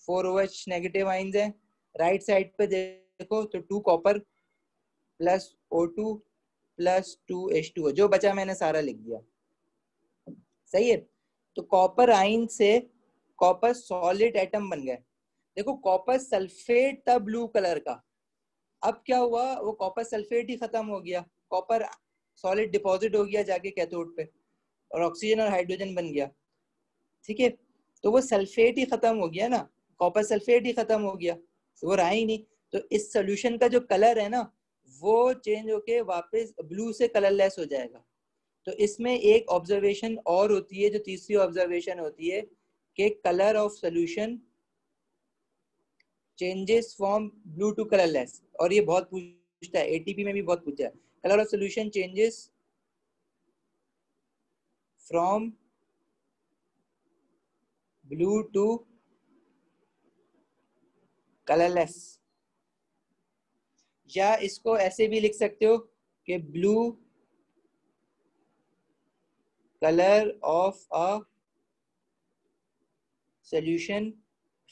4OH नेगेटिव आइंस है। राइट साइड पे देखो तो 2 copper plus O2 plus 2H2O, जो बचा मैंने सारा लिख दिया। सही है। तो कॉपर आइन से कॉपर सॉलिड एटम बन गए। देखो कॉपर सल्फेट था ब्लू कलर का, अब क्या हुआ? वो कॉपर सल्फेट ही खत्म हो गया, कॉपर सॉलिड डिपॉजिट हो गया जाके कैथोड पे, और ऑक्सीजन और हाइड्रोजन बन गया। ठीक है, तो वो सल्फेट ही खत्म हो गया ना, कॉपर सल्फेट ही खत्म हो गया, तो वो रहा ही नहीं। तो इस सोल्यूशन का जो कलर है ना वो चेंज होके वापस ब्लू से कलरलेस हो जाएगा। तो इसमें एक ऑब्जर्वेशन और होती है, जो तीसरी ऑब्जर्वेशन होती है कि colour of solution changes from blue to colourless, और ये बहुत पूछता है, एटीपी में भी बहुत पूछा है। Colour of solution changes from blue to colourless, या इसको ऐसे भी लिख सकते हो कि blue colour of a solution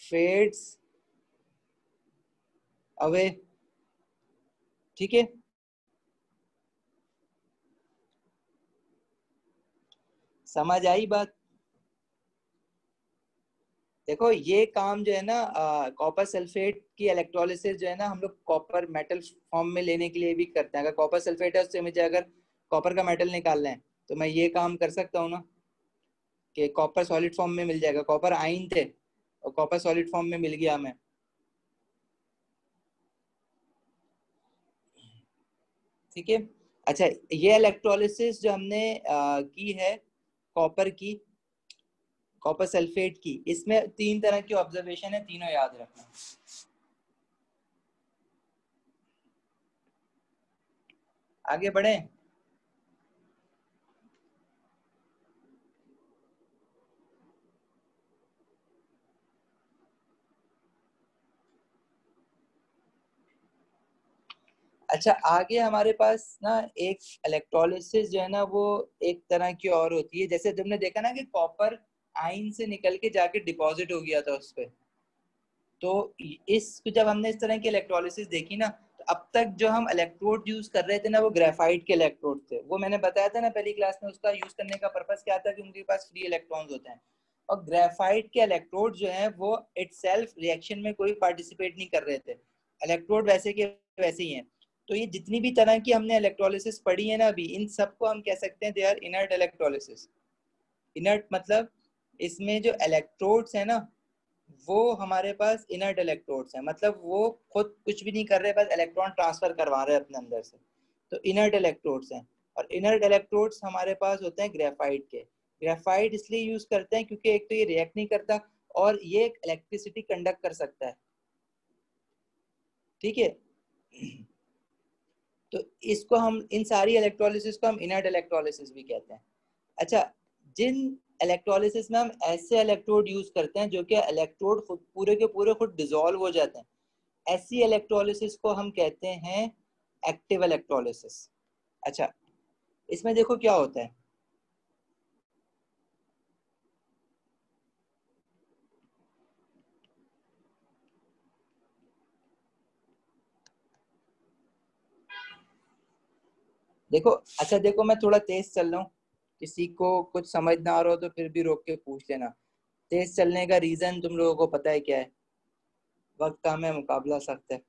fades away. ठीक है, समझ आई बात? देखो ये काम जो है ना कॉपर सल्फेट की इलेक्ट्रोलिसिस जो है ना हम लोग कॉपर मेटल फॉर्म में लेने के लिए भी करते हैं। अगर कॉपर सल्फेट है उससे मुझे अगर कॉपर का मेटल निकालना है तो मैं ये काम कर सकता हूँ ना कि कॉपर सॉलिड फॉर्म में मिल जाएगा। कॉपर आयन थे और कॉपर सॉलिड फॉर्म में मिल गया हमें। ठीक है। अच्छा ये इलेक्ट्रोलिसिस जो हमने की है कॉपर की, कॉपर सल्फेट की, इसमें 3 तरह की ऑब्जर्वेशन है, तीनों याद रखना। आगे बढ़े। अच्छा आगे हमारे पास ना एक इलेक्ट्रोलिसिस जो है ना वो एक तरह की और होती है। जैसे तुमने देखा ना कि कॉपर आयन से निकल के जाके डिपॉजिट हो गया था उस पे। तो इस जब हमने इस तरह की इलेक्ट्रोलिसिस देखी ना तो अब तक जो हम इलेक्ट्रोड यूज कर रहे थे ना वो ग्रेफाइट के इलेक्ट्रोड थे। वो मैंने बताया था ना पहली क्लास में, उसका यूज करने का पर्पस क्या था कि उनके पास फ्री इलेक्ट्रॉन्स होते हैं। और ग्रेफाइट के इलेक्ट्रोड जो है वो इटसेल्फ रिएक्शन में कोई पार्टिसिपेट नहीं कर रहे थे, इलेक्ट्रोड वैसे के वैसे ही हैं। तो ये जितनी भी तरह की हमने इलेक्ट्रोलिसिस पढ़ी है ना अभी, इन सबको हम कह सकते हैं they are inert electrolysis. Inert मतलब इसमें जो इलेक्ट्रोड्स है ना वो हमारे पास इनर्ट इलेक्ट्रोड्स हैं, मतलब वो खुद कुछ भी नहीं कर रहे, बस इलेक्ट्रॉन ट्रांसफर करवा रहे हैं अपने अंदर से। तो इनर्ट इलेक्ट्रोड्स हैं। और इनर्ट इलेक्ट्रोड्स हमारे पास होते हैं ग्रेफाइट के। ग्रेफाइट इसलिए यूज करते हैं क्योंकि एक तो ये रिएक्ट नहीं करता और ये इलेक्ट्रिसिटी कंडक्ट कर सकता है। ठीक है। तो इसको हम, इन सारी इलेक्ट्रोलिसिस को हम इनर्ट इलेक्ट्रोलिसिस भी कहते हैं। अच्छा जिन इलेक्ट्रोलिसिस में हम ऐसे इलेक्ट्रोड यूज करते हैं जो कि इलेक्ट्रोड खुद पूरे के पूरे खुद डिसॉल्व हो जाते हैं, ऐसी इलेक्ट्रोलिसिस को हम कहते हैं एक्टिव इलेक्ट्रोलिसिस। अच्छा इसमें देखो क्या होता है। देखो अच्छा देखो मैं थोड़ा तेज चल रहा हूँ, किसी को कुछ समझ ना आ रहा हो तो फिर भी रोक के पूछ लेना। तेज चलने का रीजन तुम लोगों को पता है क्या है? वक्त कम है, मुकाबला सख्त है।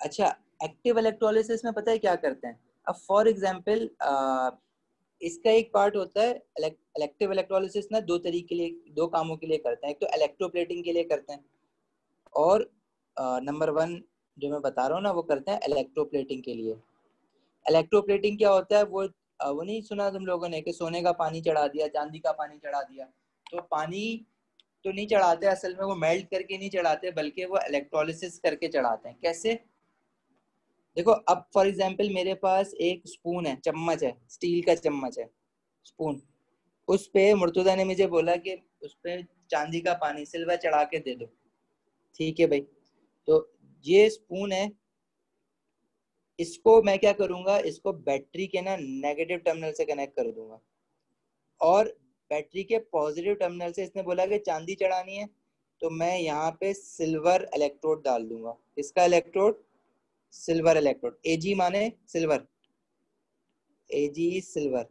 अच्छा एक्टिव इलेक्ट्रोलिसिस में पता है क्या करते हैं? अब फॉर एग्जांपल इसका एक पार्ट होता है इलेक्टिव इलेक्ट्रोलिसिस ना दो तरीके के लिए, दो कामों के लिए करते हैं। एक तो इलेक्ट्रोप्लेटिंग के लिए करते हैं और नंबर 1 जो मैं बता रहा हूँ ना वो करते हैं इलेक्ट्रोप्लेटिंग के लिए। इलेक्ट्रोप्लेटिंग क्या होता है? वो नहीं सुना तुम लोगों ने कि सोने का पानी चढ़ा दिया, चांदी का पानी चढ़ा दिया। तो पानी तो नहीं चढ़ाते असल में, वो मेल्ट करके नहीं चढ़ाते बल्कि वो इलेक्ट्रोलिसिस करके चढ़ाते हैं। कैसे? देखो अब फॉर एग्जांपल मेरे पास एक स्पून है, चम्मच है, स्टील का चम्मच है, स्पून। उस पे मुर्तुजा ने मुझे बोला कि उस पे चांदी का पानी, सिल्वर चढ़ा के दे दो। ठीक है भाई। तो ये स्पून है, इसको मैं क्या करूंगा, इसको बैटरी के ना नेगेटिव टर्मिनल से कनेक्ट कर दूंगा और बैटरी के पॉजिटिव टर्मिनल से इसने बोला कि चांदी चढ़ानी है तो मैं यहाँ पे सिल्वर इलेक्ट्रोड डाल दूंगा। इसका इलेक्ट्रोड सिल्वर इलेक्ट्रोड, एजी माने सिल्वर, एजी सिल्वर।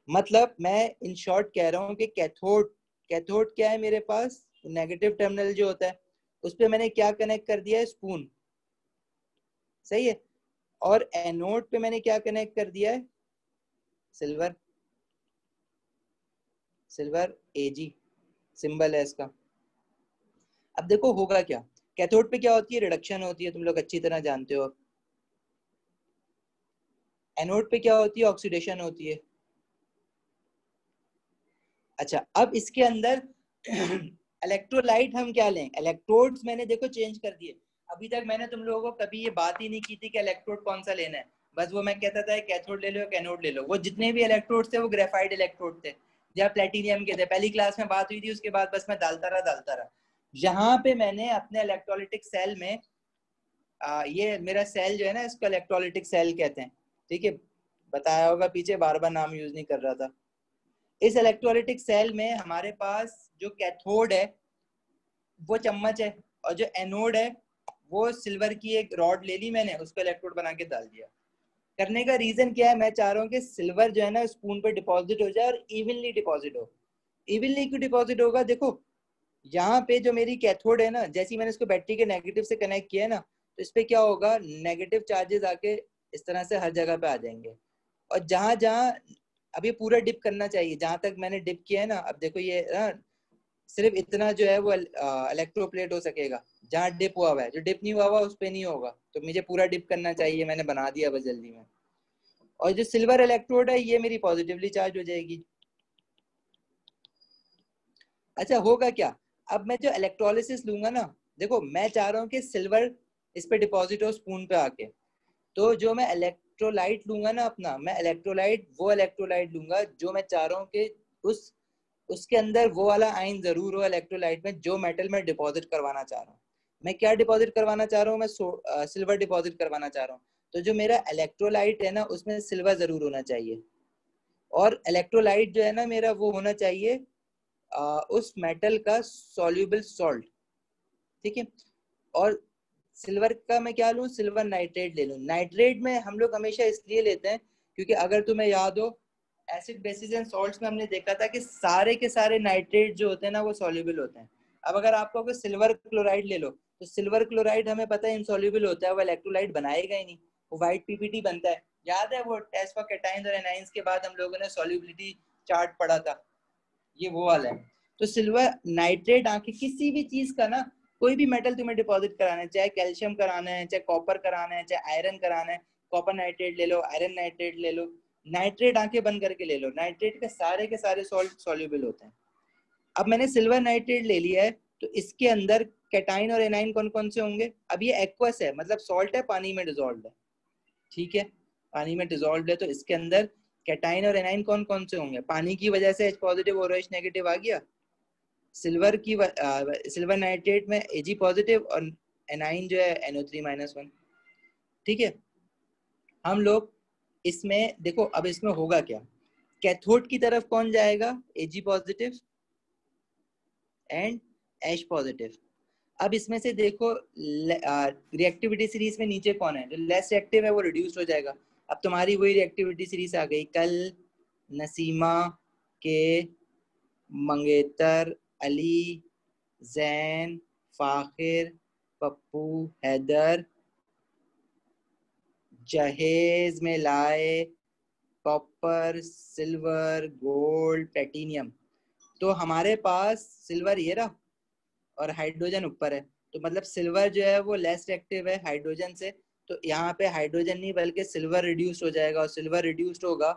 मतलब मैं इन शॉर्ट कह रहा हूँ कि कैथोड, कैथोड क्या है मेरे पास, नेगेटिव टर्मिनल जो होता है उस पे मैंने क्या कनेक्ट कर दिया है, स्पून। सही है। और एनोड पे मैंने क्या कनेक्ट कर दिया है, सिल्वर, सिल्वर एजी सिंबल है इसका। अब देखो होगा क्या, कैथोड पे क्या होती है, रिडक्शन होती है, तुम लोग अच्छी तरह जानते हो। एनोड पे क्या होती है, ऑक्सीडेशन होती है। अच्छा अब इसके अंदर इलेक्ट्रोलाइट हम क्या लें, इलेक्ट्रोड्स मैंने देखो चेंज कर दिए। अभी तक मैंने तुम लोगों को कभी ये बात ही नहीं की थी कि इलेक्ट्रोड कौन सा लेना है। बस वो मैं कहता था कैथोड ले लो कैनोड ले लो। वो जितने भी इलेक्ट्रोड थे वो ग्रेफाइट इलेक्ट्रोड थे या प्लेटिनियम के थे। पहली क्लास में बात हुई थी, उसके बाद बस मैं डालता रहा। यहाँ पे मैंने अपने इलेक्ट्रोलिटिक सेल में ये मेरा सेल जो है ना इसको इलेक्ट्रोलिटिक सेल कहते हैं। ठीक है, बताया होगा पीछे, बार बार नाम यूज नहीं कर रहा था। इस इलेक्ट्रोलिटिक सेल में हमारे पास जो कैथोड है वो चम्मच है और जो एनोड है वो सिल्वर की एक रॉड ले ली मैंने, उसको इलेक्ट्रोड बना के डाल दिया। करने का रीजन क्या है, मैं चाह रहा हूँ कि सिल्वर जो है ना स्पून पे डिपॉजिट हो जाए और इवनली डिपॉजिट हो। इवनली क्यों डिपॉजिट होगा? देखो यहाँ पे जो मेरी कैथोड है ना, जैसे ही मैंने इसको बैटरी के नेगेटिव से कनेक्ट किया है ना, तो इस पे क्या होगा, नेगेटिव चार्जेस आके इस तरह से हर जगह पे आ जाएंगे। और जहां जहां अब ये पूरा डिप करना चाहिए, जहां तक मैंने डिप किया है ना, अब देखो ये ना सिर्फ इतना जो है वो इलेक्ट्रोप्लेट हो सकेगा जहाँ डिप हुआ है, जो डिप नहीं हुआ उस पे नहीं होगा। तो मुझे पूरा डिप करना चाहिए, मैंने बना दिया बस जल्दी में। और जो सिल्वर इलेक्ट्रोड है ये मेरी पॉजिटिवली चार्ज हो जाएगी। अच्छा होगा क्या, अब मैं जो इलेक्ट्रोलिसिस लूंगा ना, देखो मैं चाह रहा हूँ कि सिल्वर इस पे डिपॉजिट हो स्पून पे आके, तो जो मैं इलेक्ट्रोलाइट लूंगा ना अपना, मैं इलेक्ट्रोलाइट वो इलेक्ट्रोलाइट लूंगा जो मैं चाह रहा हूँ कि उसके अंदर वो वाला आयन जरूर हो इलेक्ट्रोलाइट में जो मेटल में डिपॉजिट करवाना चाह रहा हूँ। मैं क्या डिपॉजिट करवाना चाह रहा हूँ, मैं सिल्वर डिपॉजिट करवाना चाह रहा हूँ। तो जो मेरा इलेक्ट्रोलाइट है ना उसमें सिल्वर जरूर होना चाहिए, और इलेक्ट्रोलाइट जो है ना मेरा वो होना चाहिए उस मेटल का सॉल्युबल सॉल्ट, ठीक है। और सिल्वर का मैं क्या लूं, सिल्वर नाइट्रेट ले लूं। नाइट्रेट में हम लोग हमेशा इसलिए लेते हैं क्योंकि अगर तुम्हें याद हो एसिड बेसिस एंड सॉल्ट्स में हमने देखा था कि सारे के सारे नाइट्रेट जो होते हैं ना वो सॉल्युबल होते हैं। अब अगर आपको कोई सिल्वर क्लोराइड ले लो, तो सिल्वर क्लोराइड हमें पता है इनसॉल्युबल होता है, वो इलेक्ट्रोलाइट बनाएगा ही नहीं, वो व्हाइट पीपीटी बनता है। याद है वो टेस्ट फॉर कैटाइंस और एनाइंस के बाद हम लोगों ने सॉल्युबिलिटी चार्ट पढ़ा था, ये वो वाला है। तो सिल्वर नाइट्रेट आके किसी भी चीज का ना, कोई भी मेटल तुम्हें डिपॉजिट कराना है, चाहे कैल्शियम कराना है, चाहे कॉपर कराना है, चाहे आयरन कराना है, कॉपर नाइट्रेट ले लो, आयरन नाइट्रेट ले लो, नाइट्रेट आंखें बंद करके ले लो, नाइट्रेट के सारे सॉल्ट सॉल्युबल होते हैं। अब मैंने सिल्वर नाइट्रेट ले लिया है, तो इसके अंदर कैटाइन और एनाइन कौन कौन से होंगे? अब ये एक्वस है, मतलब सॉल्ट है, पानी में डिजोल्व है, ठीक है, पानी में डिजोल्व है, तो इसके अंदर कैटाइन और एनाइन कौन कौन से होंगे? पानी की वजह से H पॉजिटिव और OH नेगेटिव आ गया, सिल्वर नाइट्रेट में Ag पॉजिटिव और एनाइन जो है NO3-1, ठीक है। हम लोग इसमें देखो अब इसमें होगा क्या, कैथोड की तरफ कौन जाएगा? Ag positive and H positive. अब इसमें से देखो रिएक्टिविटी सीरीज में नीचे कौन है? जो लेस रिएक्टिव है वो रिड्यूस हो जाएगा। अब तुम्हारी वही रिएक्टिविटी सीरीज आ गई, कल नसीमा के मंगेतर अली जैन फाखिर पप्पू हैदर जहेज में लाए कॉपर सिल्वर गोल्ड प्लेटिनियम। तो हमारे पास सिल्वर ये रहा और हाइड्रोजन ऊपर है, तो मतलब सिल्वर जो है वो लेस रिएक्टिव है हाइड्रोजन से, तो यहाँ पे हाइड्रोजन नहीं बल्कि सिल्वर रिड्यूस्ड हो जाएगा, और सिल्वर रिड्यूस्ड होगा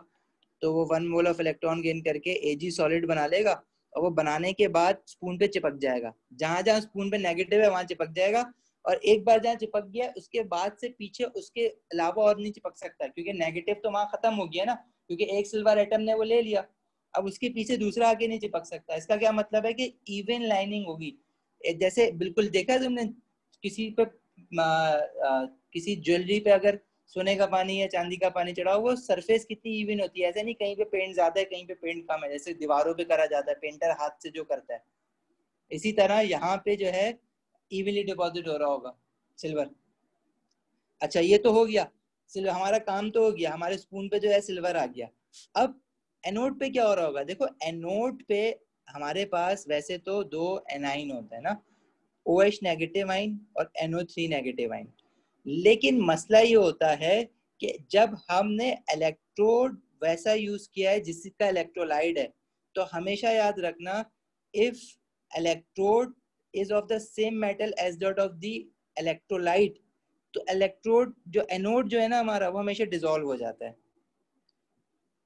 तो वो 1 मोल ऑफ इलेक्ट्रॉन गेन करके Ag सॉलिड बना लेगा, और वो बनाने के बाद स्पून पे चिपक जाएगा, जहां जहां स्पून पे नेगेटिव है वहां चिपक जाएगा। और एक बार जहां चिपक गया उसके बाद से पीछे उसके अलावा और नहीं चिपक सकता, क्योंकि नेगेटिव तो वहां खत्म हो गया ना, क्योंकि एक सिल्वर एटम ने वो ले लिया, अब उसके पीछे दूसरा आगे नहीं चिपक सकता। इसका क्या मतलब है कि इवन लाइनिंग होगी, जैसे बिल्कुल देखा है तुमने किसी पे किसी ज्वेलरी पे अगर सोने का पानी या चांदी का पानी चढ़ा हुआ, सरफेस कितनी इवन होती है, ऐसा नहीं कहीं पे पेंट ज्यादा है कहीं पे पेंट कम है, जैसे दीवारों पे करा जाता है पेंटर हाथ से जो करता है, इसी तरह यहाँ पे जो है इवनली डिपॉजिट हो रहा होगा सिल्वर। अच्छा ये तो हो गया, सिल्वर हमारा काम तो हो गया, हमारे स्पून पे जो है सिल्वर आ गया। अब एनोड पे क्या हो रहा होगा? देखो एनोड पे हमारे पास वैसे तो 2 एनाइन होता है ना, OH नेगेटिव आइन और NO3 नेगेटिव आइन, लेकिन मसला ये होता है कि जब हमने इलेक्ट्रोड वैसा यूज किया है जिसका इलेक्ट्रोलाइट है, तो हमेशा याद रखना if electrode is of the same metal as that of the electrolyte, तो इलेक्ट्रोड जो एनोड जो है ना हमारा वो हमेशा डिसॉल्व हो जाता है।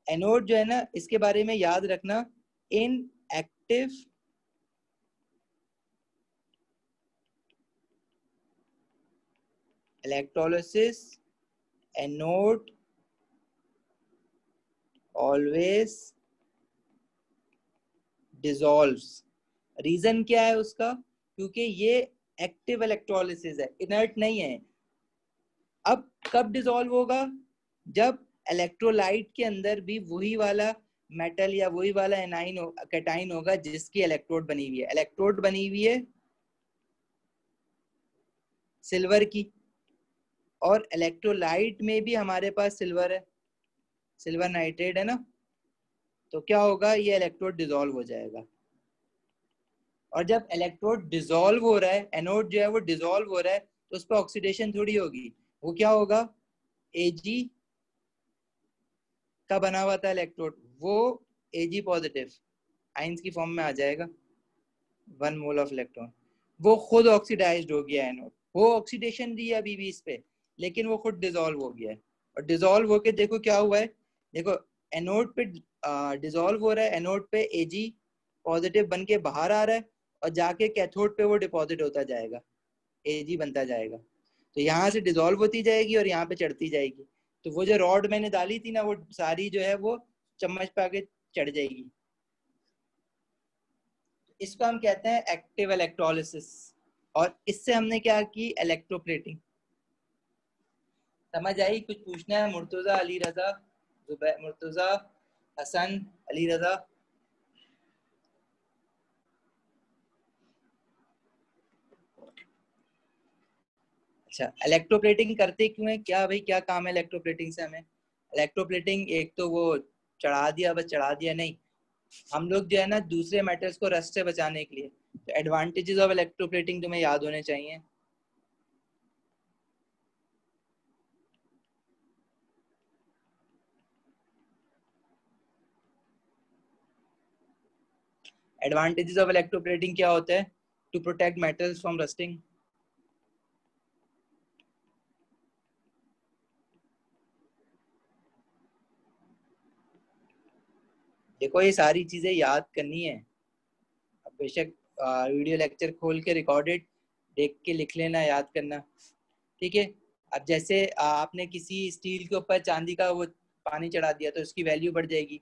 एनोड जो है ना इसके बारे में याद रखना, in active electrolysis anode always dissolves। Reason क्या है उसका? क्योंकि ये एक्टिव इलेक्ट्रोलिसिस है, इनर्ट नहीं है। अब कब डिसॉल्व होगा? जब इलेक्ट्रोलाइट के अंदर भी वही वाला मेटल या वही वाला एनाइन कैटाइन होगा जिसकी इलेक्ट्रोड बनी हुई है। इलेक्ट्रोड बनी हुई है सिल्वर की, और इलेक्ट्रोलाइट में भी हमारे पास सिल्वर है, सिल्वर नाइट्रेट है ना, तो क्या होगा? ये इलेक्ट्रोड डिसॉल्व हो जाएगा। और जब इलेक्ट्रोड डिसॉल्व हो रहा है, एनोड जो है वो डिसॉल्व हो रहा है, तो उस पर ऑक्सीडेशन थोड़ी होगी, वो क्या होगा, Ag का बना हुआ था इलेक्ट्रोड, वो Ag पॉजिटिव आइंस की फॉर्म में आ जाएगा, 1 मोल ऑफ इलेक्ट्रॉन, वो खुद ऑक्सीडाइज्ड हो गया एनोड, वो ऑक्सीडेशन दी है अभी भी इस पे, लेकिन वो खुद डिसॉल्व हो गया है। और डिसॉल्व होके देखो क्या हुआ है, देखो एनोड पे डिसॉल्व हो रहा है, एनोड पे Ag पॉजिटिव बन के बाहर आ रहा है, और जाके कैथोड पे वो डिपॉजिट होता जाएगा, Ag बनता जाएगा, तो यहाँ से डिसॉल्व होती जाएगी और यहाँ पे चढ़ती जाएगी, तो वो जो रॉड मैंने डाली थी ना, वो सारी जो है वो चम्मच पे आके चढ़ जाएगी। इसको हम कहते हैं एक्टिव इलेक्ट्रोलिसिस। और इससे हमने क्या की, इलेक्ट्रोप्लेटिंग। समझ आई? कुछ पूछना है? मुर्तुजा, अली रजा, मुर्तुजा, हसन, अली रजा। अच्छा, इलेक्ट्रोप्लेटिंग करते क्यों है, क्या भाई क्या काम है इलेक्ट्रोप्लेटिंग से हमें? इलेक्ट्रोप्लेटिंग एक तो वो चढ़ा दिया, बस चढ़ा दिया नहीं, हम लोग जो है ना दूसरे मेटल्स को रस्ट से बचाने के लिए, तो एडवांटेजेस ऑफ इलेक्ट्रोप्लेटिंग तुम्हें याद होने चाहिए। एडवांटेजेस ऑफ इलेक्ट्रोप्लेटिंग क्या होता है? To protect metals from rusting. देखो ये सारी चीजें याद करनी है, अब बेशक वीडियो लेक्चर खोल के रिकॉर्डेड देख के लिख लेना, याद करना, ठीक है। अब जैसे आपने किसी स्टील के ऊपर चांदी का वो पानी चढ़ा दिया तो उसकी वैल्यू बढ़ जाएगी,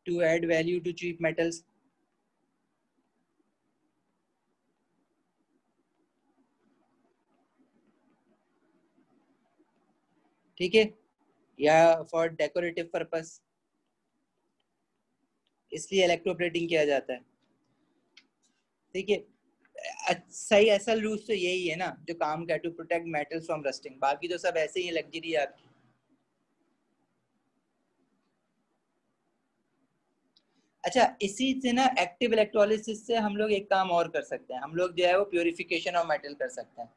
to add value to cheap metals, ठीक है, या फॉर डेकोरेटिव पर्पस, इसलिए इलेक्ट्रोप्लेटिंग किया जाता है, ठीक है। सही असल रूट तो यही है ना जो काम का, to protect metals from rusting, बाकी तो सब ऐसे ही लग्जरी है आपकी। अच्छा, इसी से ना एक्टिव इलेक्ट्रोलिसिस से हम लोग एक काम और कर सकते हैं, हम लोग जो है वो प्योरिफिकेशन ऑफ मेटल कर सकते हैं।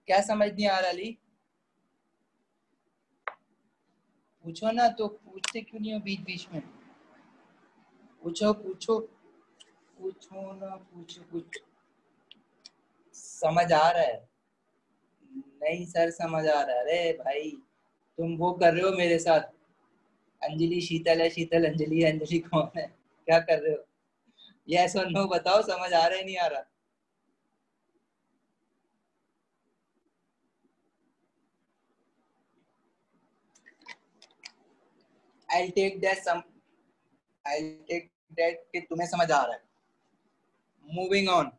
क्या समझ नहीं आ रहा अली? पूछो ना, तो पूछते क्यों नहीं हो बीच बीच में? पूछो पूछो पूछो ना, पूछो कुछ। समझ आ रहा है? नहीं सर समझ आ रहा है। अरे भाई तुम वो कर रहे हो मेरे साथ, अंजलि शीतल है, शीतल अंजलि है, अंजलि कौन है, क्या कर रहे हो? यस और नो बताओ, समझ आ रहा है नहीं आ रहा? I'll take that some I'll take that कि तुम्हें समझ आ रहा है। मूविंग ऑन,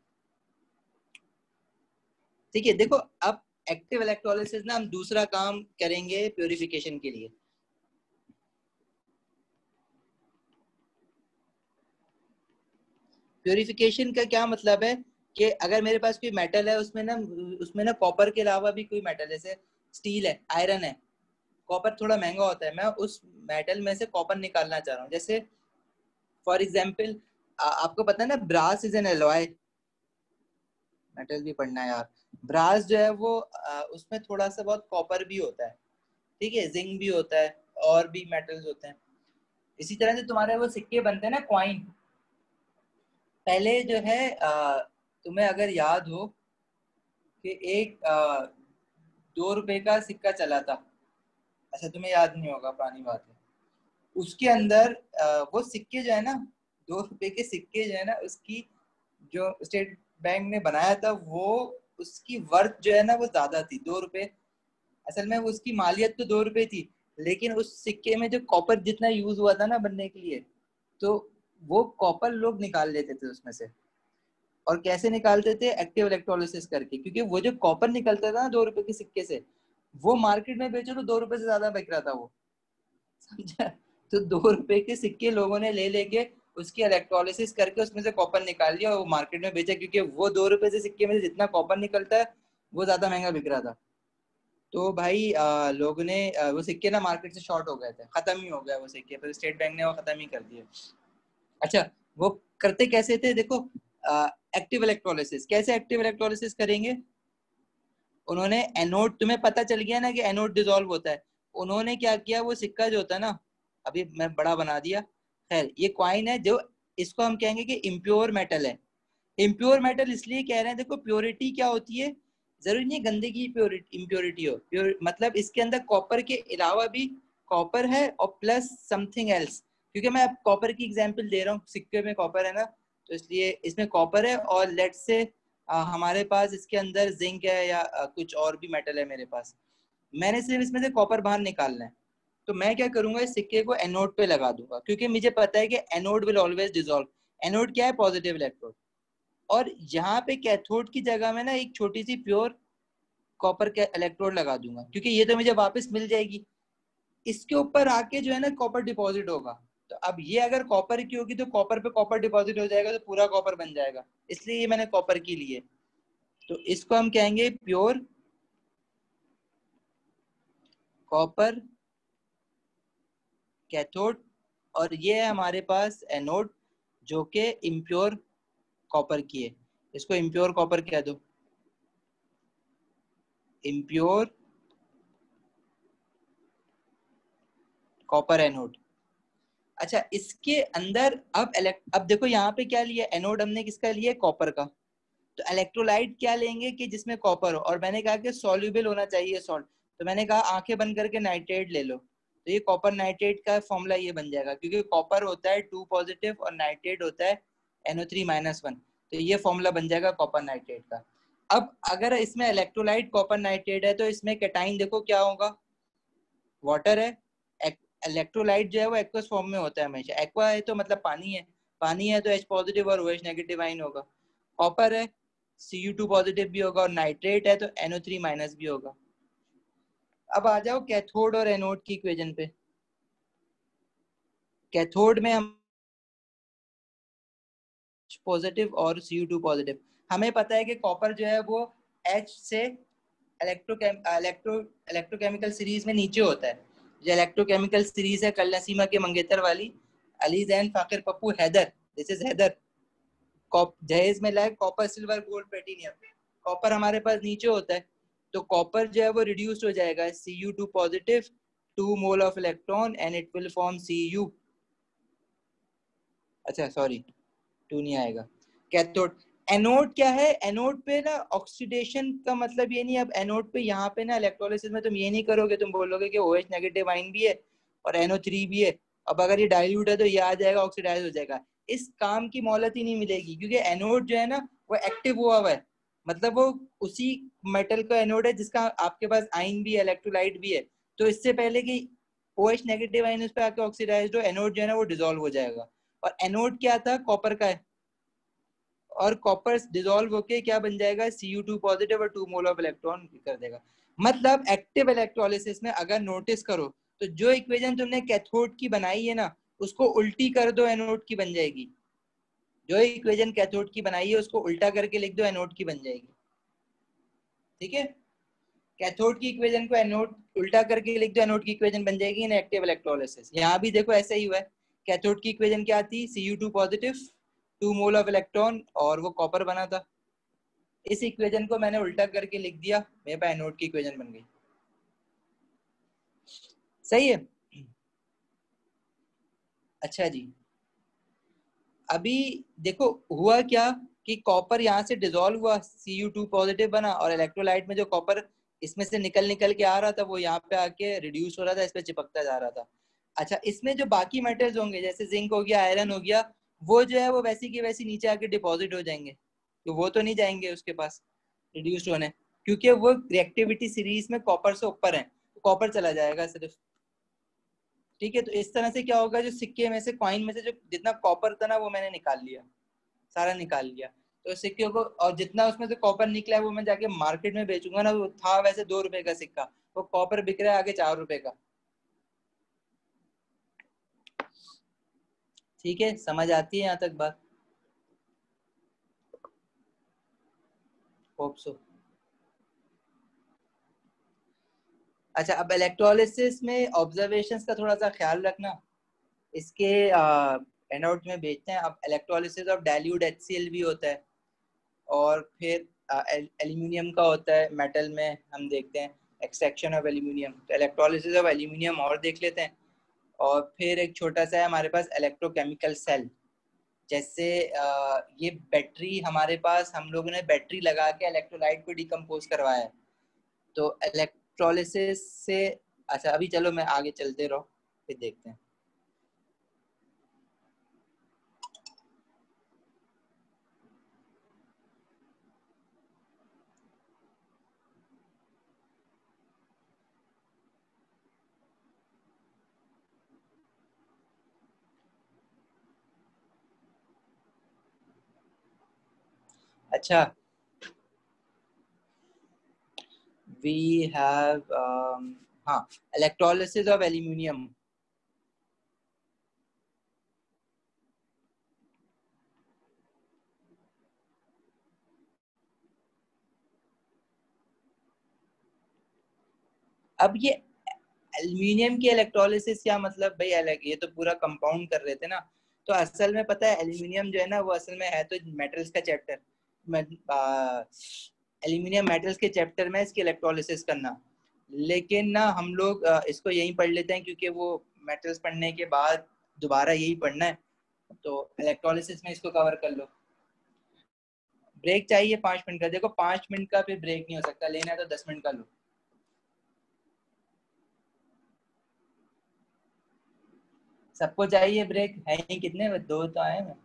ठीक है। देखो अब एक्टिव इलेक्ट्रोलिसिस ना हम दूसरा काम करेंगे प्योरिफिकेशन के लिए। प्योरिफिकेशन का क्या मतलब है कि अगर मेरे पास कोई मेटल है, उसमें ना कॉपर के अलावा भी कोई मेटल, जैसे स्टील है, आयरन है, कॉपर थोड़ा महंगा होता है, मैं उस मेटल में से कॉपर निकालना चाह रहा हूँ। जैसे फॉर एग्जाम्पल आपको पता है ना, brass is an alloy, metal भी पढ़ना है यार। ब्रास जो है वो उसमें थोड़ा सा बहुत कॉपर भी होता है, ठीक है, जिंक भी होता है, और भी मेटल्स होते हैं। इसी तरह से तुम्हारे वो सिक्के बनते हैं ना, क्वाइन, पहले जो है तुम्हें अगर याद हो कि एक 2 रुपए का सिक्का चला था, अच्छा तुम्हें याद नहीं होगा, पुरानी बात है, उसके अंदर वो सिक्के जो है ना, 2 रुपए के सिक्के जो है ना, उसकी जो स्टेट बैंक ने बनाया था, वो उसकी वर्थ जो है ना वो ज्यादा थी, 2 रुपए। असल में वो उसकी मालियत तो 2 रुपए थी, लेकिन उस सिक्के में जो कॉपर जितना यूज हुआ था ना बनने के लिए, तो वो कॉपर लोग निकाल लेते थे उसमें से। और कैसे निकालते थे? एक्टिव इलेक्ट्रोलिसिस करके, क्योंकि वो जो कॉपर निकलता था ना 2 रुपए के सिक्के से, वो मार्केट में बेचो तो 2 रुपए से ज्यादा बिक रहा था वो, समझा? तो 2 रुपए के सिक्के लोगों ने ले लेके उसकी इलेक्ट्रोलिसिस करके उसमें से कॉपर निकाल लिया और वो मार्केट में बेचा, क्योंकि वो 2 रुपए से सिक्के में से जितना कॉपर निकलता है वो ज्यादा महंगा बिक रहा था। तो भाई लोगों ने वो सिक्के ना मार्केट से शॉर्ट हो गए थे, खत्म ही हो गया वो सिक्के, फिर स्टेट बैंक ने वो खत्म ही कर दिए। अच्छा, वो करते कैसे थे देखो, एक्टिव इलेक्ट्रोलिसिस। कैसे एक्टिव इलेक्ट्रोलिसिस करेंगे? उन्होंने एनोड, तुम्हें पता चल गया ना कि एनोड डिसॉल्व होता है, उन्होंने क्या किया, वो सिक्का जो होता है ना, अभी मैं बड़ा बना दिया, खैर ये कॉइन है जो, इसको हम कहेंगे कि इम्प्योर मेटल है। इम्प्योर मेटल इसलिए कह रहे हैं, देखो प्योरिटी क्या होती है, जरूरी नहीं गंदगी इम्प्योरिटी हो, प्योर मतलब इसके अंदर कॉपर के अलावा भी कॉपर है और प्लस समथिंग एल्स। क्योंकि मैं कॉपर की एग्जांपल दे रहा हूँ, सिक्के में कॉपर है ना, तो इसलिए इसमें कॉपर है, और लेट से हमारे पास इसके अंदर जिंक है या कुछ और भी मेटल है मेरे पास, मैंने सिर्फ इसमें से कॉपर बाहर निकालना है। तो मैं क्या करूंगा, इस सिक्के को एनोड पे लगा दूंगा, क्योंकि मुझे पता है कि anode will always dissolve. Anode क्या है? Positive electrode. और यहाँ पे कैथोड की जगह में ना एक छोटी सी प्योर कॉपर के इलेक्ट्रोड लगा दूंगा, क्योंकि ये तो मुझे वापस मिल जाएगी। इसके ऊपर आके जो है ना कॉपर डिपॉजिट होगा, तो अब ये अगर कॉपर की होगी तो कॉपर पे कॉपर डिपॉजिट हो जाएगा, तो पूरा कॉपर बन जाएगा, इसलिए ये मैंने कॉपर की ली है। तो इसको हम कहेंगे प्योर कॉपर कैथोड, और ये है हमारे पास एनोड जो कि इम्प्योर कॉपर की है, इसको इम्प्योर कॉपर कह दो, इम्प्योर कॉपर एनोड। अच्छा, इसके अंदर अब देखो यहाँ पे क्या लिया, एनोड हमने किसका लिया? कॉपर का। तो इलेक्ट्रोलाइट क्या लेंगे कि जिसमें कॉपर हो, और मैंने कहा कि सॉल्युबल होना चाहिए सॉल्ट, तो मैंने कहा आंखें बंद करके नाइट्रेट ले लो, तो ये कॉपर नाइट्रेट का फॉर्मूला ये बन जाएगा, क्योंकि कॉपर होता है 2 पॉजिटिव और नाइट्रेट होता है NO3-1, तो ये फॉर्मूला बन जाएगा कॉपर नाइट्रेट का। अब अगर इसमें इलेक्ट्रोलाइट कॉपर नाइट्रेट है, तो इसमें कैटाइन देखो क्या होगा, वाटर है। इलेक्ट्रोलाइट जो है वो एक्वस फॉर्म में होता है हमेशा, एक्वा है तो मतलब पानी है, पानी है तो H पॉजिटिव और OH नेगेटिव आइन होगा। कॉपर है, Cu2 पॉजिटिव भी होगा, और नाइट्रेट है तो NO3- भी होगा। अब आ जाओ कैथोड और एनोड की इक्वेशन पे। कैथोड में हम पॉजिटिव और Cu2 पॉजिटिव, हमें पता है कि कॉपर जो है वो H से इलेक्ट्रोकेमिकल सीरीज में नीचे होता है। जो इलेक्ट्रोकेमिकल सीरीज है कल नसीमा के मंगेतर वाली, अली जैन फाकिर पप्पू हैदर, दिस इज हैदर। जहेज में लाए copper silver gold platinum, copper हमारे पास नीचे होता है, तो कॉपर जो है वो रिड्यूस्ड हो जाएगा, Cu2 positive, 2 mole of electron and it will form Cu। अच्छा सॉरी, 2 नहीं आएगा। कैथोड। एनोड क्या है, एनोड पे ना ऑक्सीडेशन का मतलब ये नहीं, अब एनोड पे यहाँ पे ना इलेक्ट्रोलिसिस में तुम ये नहीं करोगे, तुम बोलोगे कि OH नेगेटिव आइन भी है और NO3 भी है, अब अगर ये डाइल्यूट है तो ये आ जाएगा ऑक्सीडाइज हो जाएगा, इस काम की मोहलत ही नहीं मिलेगी, क्योंकि एनोड जो है ना वो एक्टिव हुआ है, मतलब वो उसी मेटल का एनोड है जिसका आपके पास आइन भी है, इलेक्ट्रोलाइट भी है, तो इससे पहले कि OH नेगेटिव आइन उस पर आके ऑक्सीडाइज हो, एनोड जो है ना वो डिसॉल्व हो जाएगा। और एनोड क्या था, कॉपर का है, और कॉपर डिसॉल्व होके क्या बन जाएगा, Cu2 पॉजिटिव और 2 मोल ऑफ इलेक्ट्रॉन कर देगा। मतलब एक्टिव इलेक्ट्रोलिसिस में अगर नोटिस करो तो जो इक्वेशन तुमने कैथोड की बनाई है ना, उसको उल्टी कर दो, एनोड की बन जाएगी। जो इक्वेशन कैथोड की बनाई है उसको उल्टा करके लिख दो, एनोड की बन जाएगी। ठीक है, कैथोड की इक्वेशन को एनोड उल्टा करके लिख दो, एनोड की इक्वेशन बन जाएगी इन एक्टिव इलेक्ट्रोलिसिस। यहाँ भी देखो ऐसा ही हुआ है, कैथोड की इक्वेशन क्या थी, Cu2 positive, 2 mole of electron, और वो कॉपर बना था। इस इक्वेशन को मैंने उल्टा करके लिख दिया, मेरे पास एनोड की इक्वेशन बन गई। सही है। अच्छा जी, अभी देखो हुआ क्या कि कॉपर यहाँ से डिसॉल्व हुआ, Cu2 पॉजिटिव बना, और इलेक्ट्रोलाइट में जो कॉपर इसमें से निकल निकल के आ रहा था वो यहाँ पे आके रिड्यूस हो रहा था, इस पे चिपकता जा रहा था। अच्छा, इसमें जो बाकी मेटल्स होंगे जैसे जिंक हो गया, आयरन हो गया, वो जो है वो वैसी की वैसी नीचे आके डिपॉजिट हो जाएंगे, तो वो तो नहीं जाएंगे उसके पास रिड्यूस्ड होने, क्योंकि वो रिएक्टिविटी सीरीज में कॉपर से ऊपर है, तो कॉपर चला जाएगा सिर्फ। ठीक है, तो इस तरह से क्या होगा, जो सिक्के में से, कॉइन में से जो जितना कॉपर था ना वो मैंने निकाल लिया, सारा निकाल लिया, तो सिक्के को, और जितना उसमें से कॉपर निकला है वो मैं जाके मार्केट में बेचूंगा ना, वो था वैसे 2 रुपए का सिक्का, वो कॉपर बिक रहा है आगे 4 रुपए का। ठीक है, समझ आती है यहाँ तक बात? Hope so. अच्छा, अब इलेक्ट्रोलिसिस में ऑब्जर्वेशंस का थोड़ा सा ख्याल रखना। इसके एनोड में भेजते हैं। अब इलेक्ट्रोलिसिस ऑफ डाइल्यूट HCl भी होता है, और फिर एल्यूमिनियम का होता है मेटल में, हम देखते हैं एक्सट्रैक्शन ऑफ एल्यूमिनियम। तो इलेक्ट्रोलिसिस ऑफ एल्यूमिनियम और देख लेते हैं। और फिर एक छोटा सा है हमारे पास इलेक्ट्रोकेमिकल सेल। जैसे ये बैटरी हमारे पास, हम लोगों ने बैटरी लगा के इलेक्ट्रोलाइट को डिकम्पोज करवाया है। तो इलेक्ट्रोलिसिस से, अच्छा अभी चलो मैं आगे चलते रहो फिर देखते हैं। अच्छा, वी हैव हाँ, इलेक्ट्रोलिसिस ऑफ एल्यूमिनियम। अब ये एल्यूमिनियम की इलेक्ट्रोलिसिस क्या मतलब भाई, अलग ये तो पूरा कंपाउंड कर रहे थे ना। तो असल में पता है एल्यूमिनियम जो है ना, वो असल में है तो मेटल्स का चैप्टर। एल्यूमिनियम मेटल्स के चैप्टर में इसकी इलेक्ट्रोलिसिस करना। लेकिन ना हम लोग इसको यहीं पढ़ लेते हैं, क्योंकि वो मेटल्स पढ़ने के बाद दोबारा यही पढ़ना है, तो इलेक्ट्रोलिसिस में इसको कवर कर लो। ब्रेक चाहिए 5 मिनट का? देखो 5 मिनट का फिर ब्रेक नहीं हो सकता, लेना है तो 10 मिनट का लो। सबको चाहिए ब्रेक? है ही कितने, दो तो आए हैं।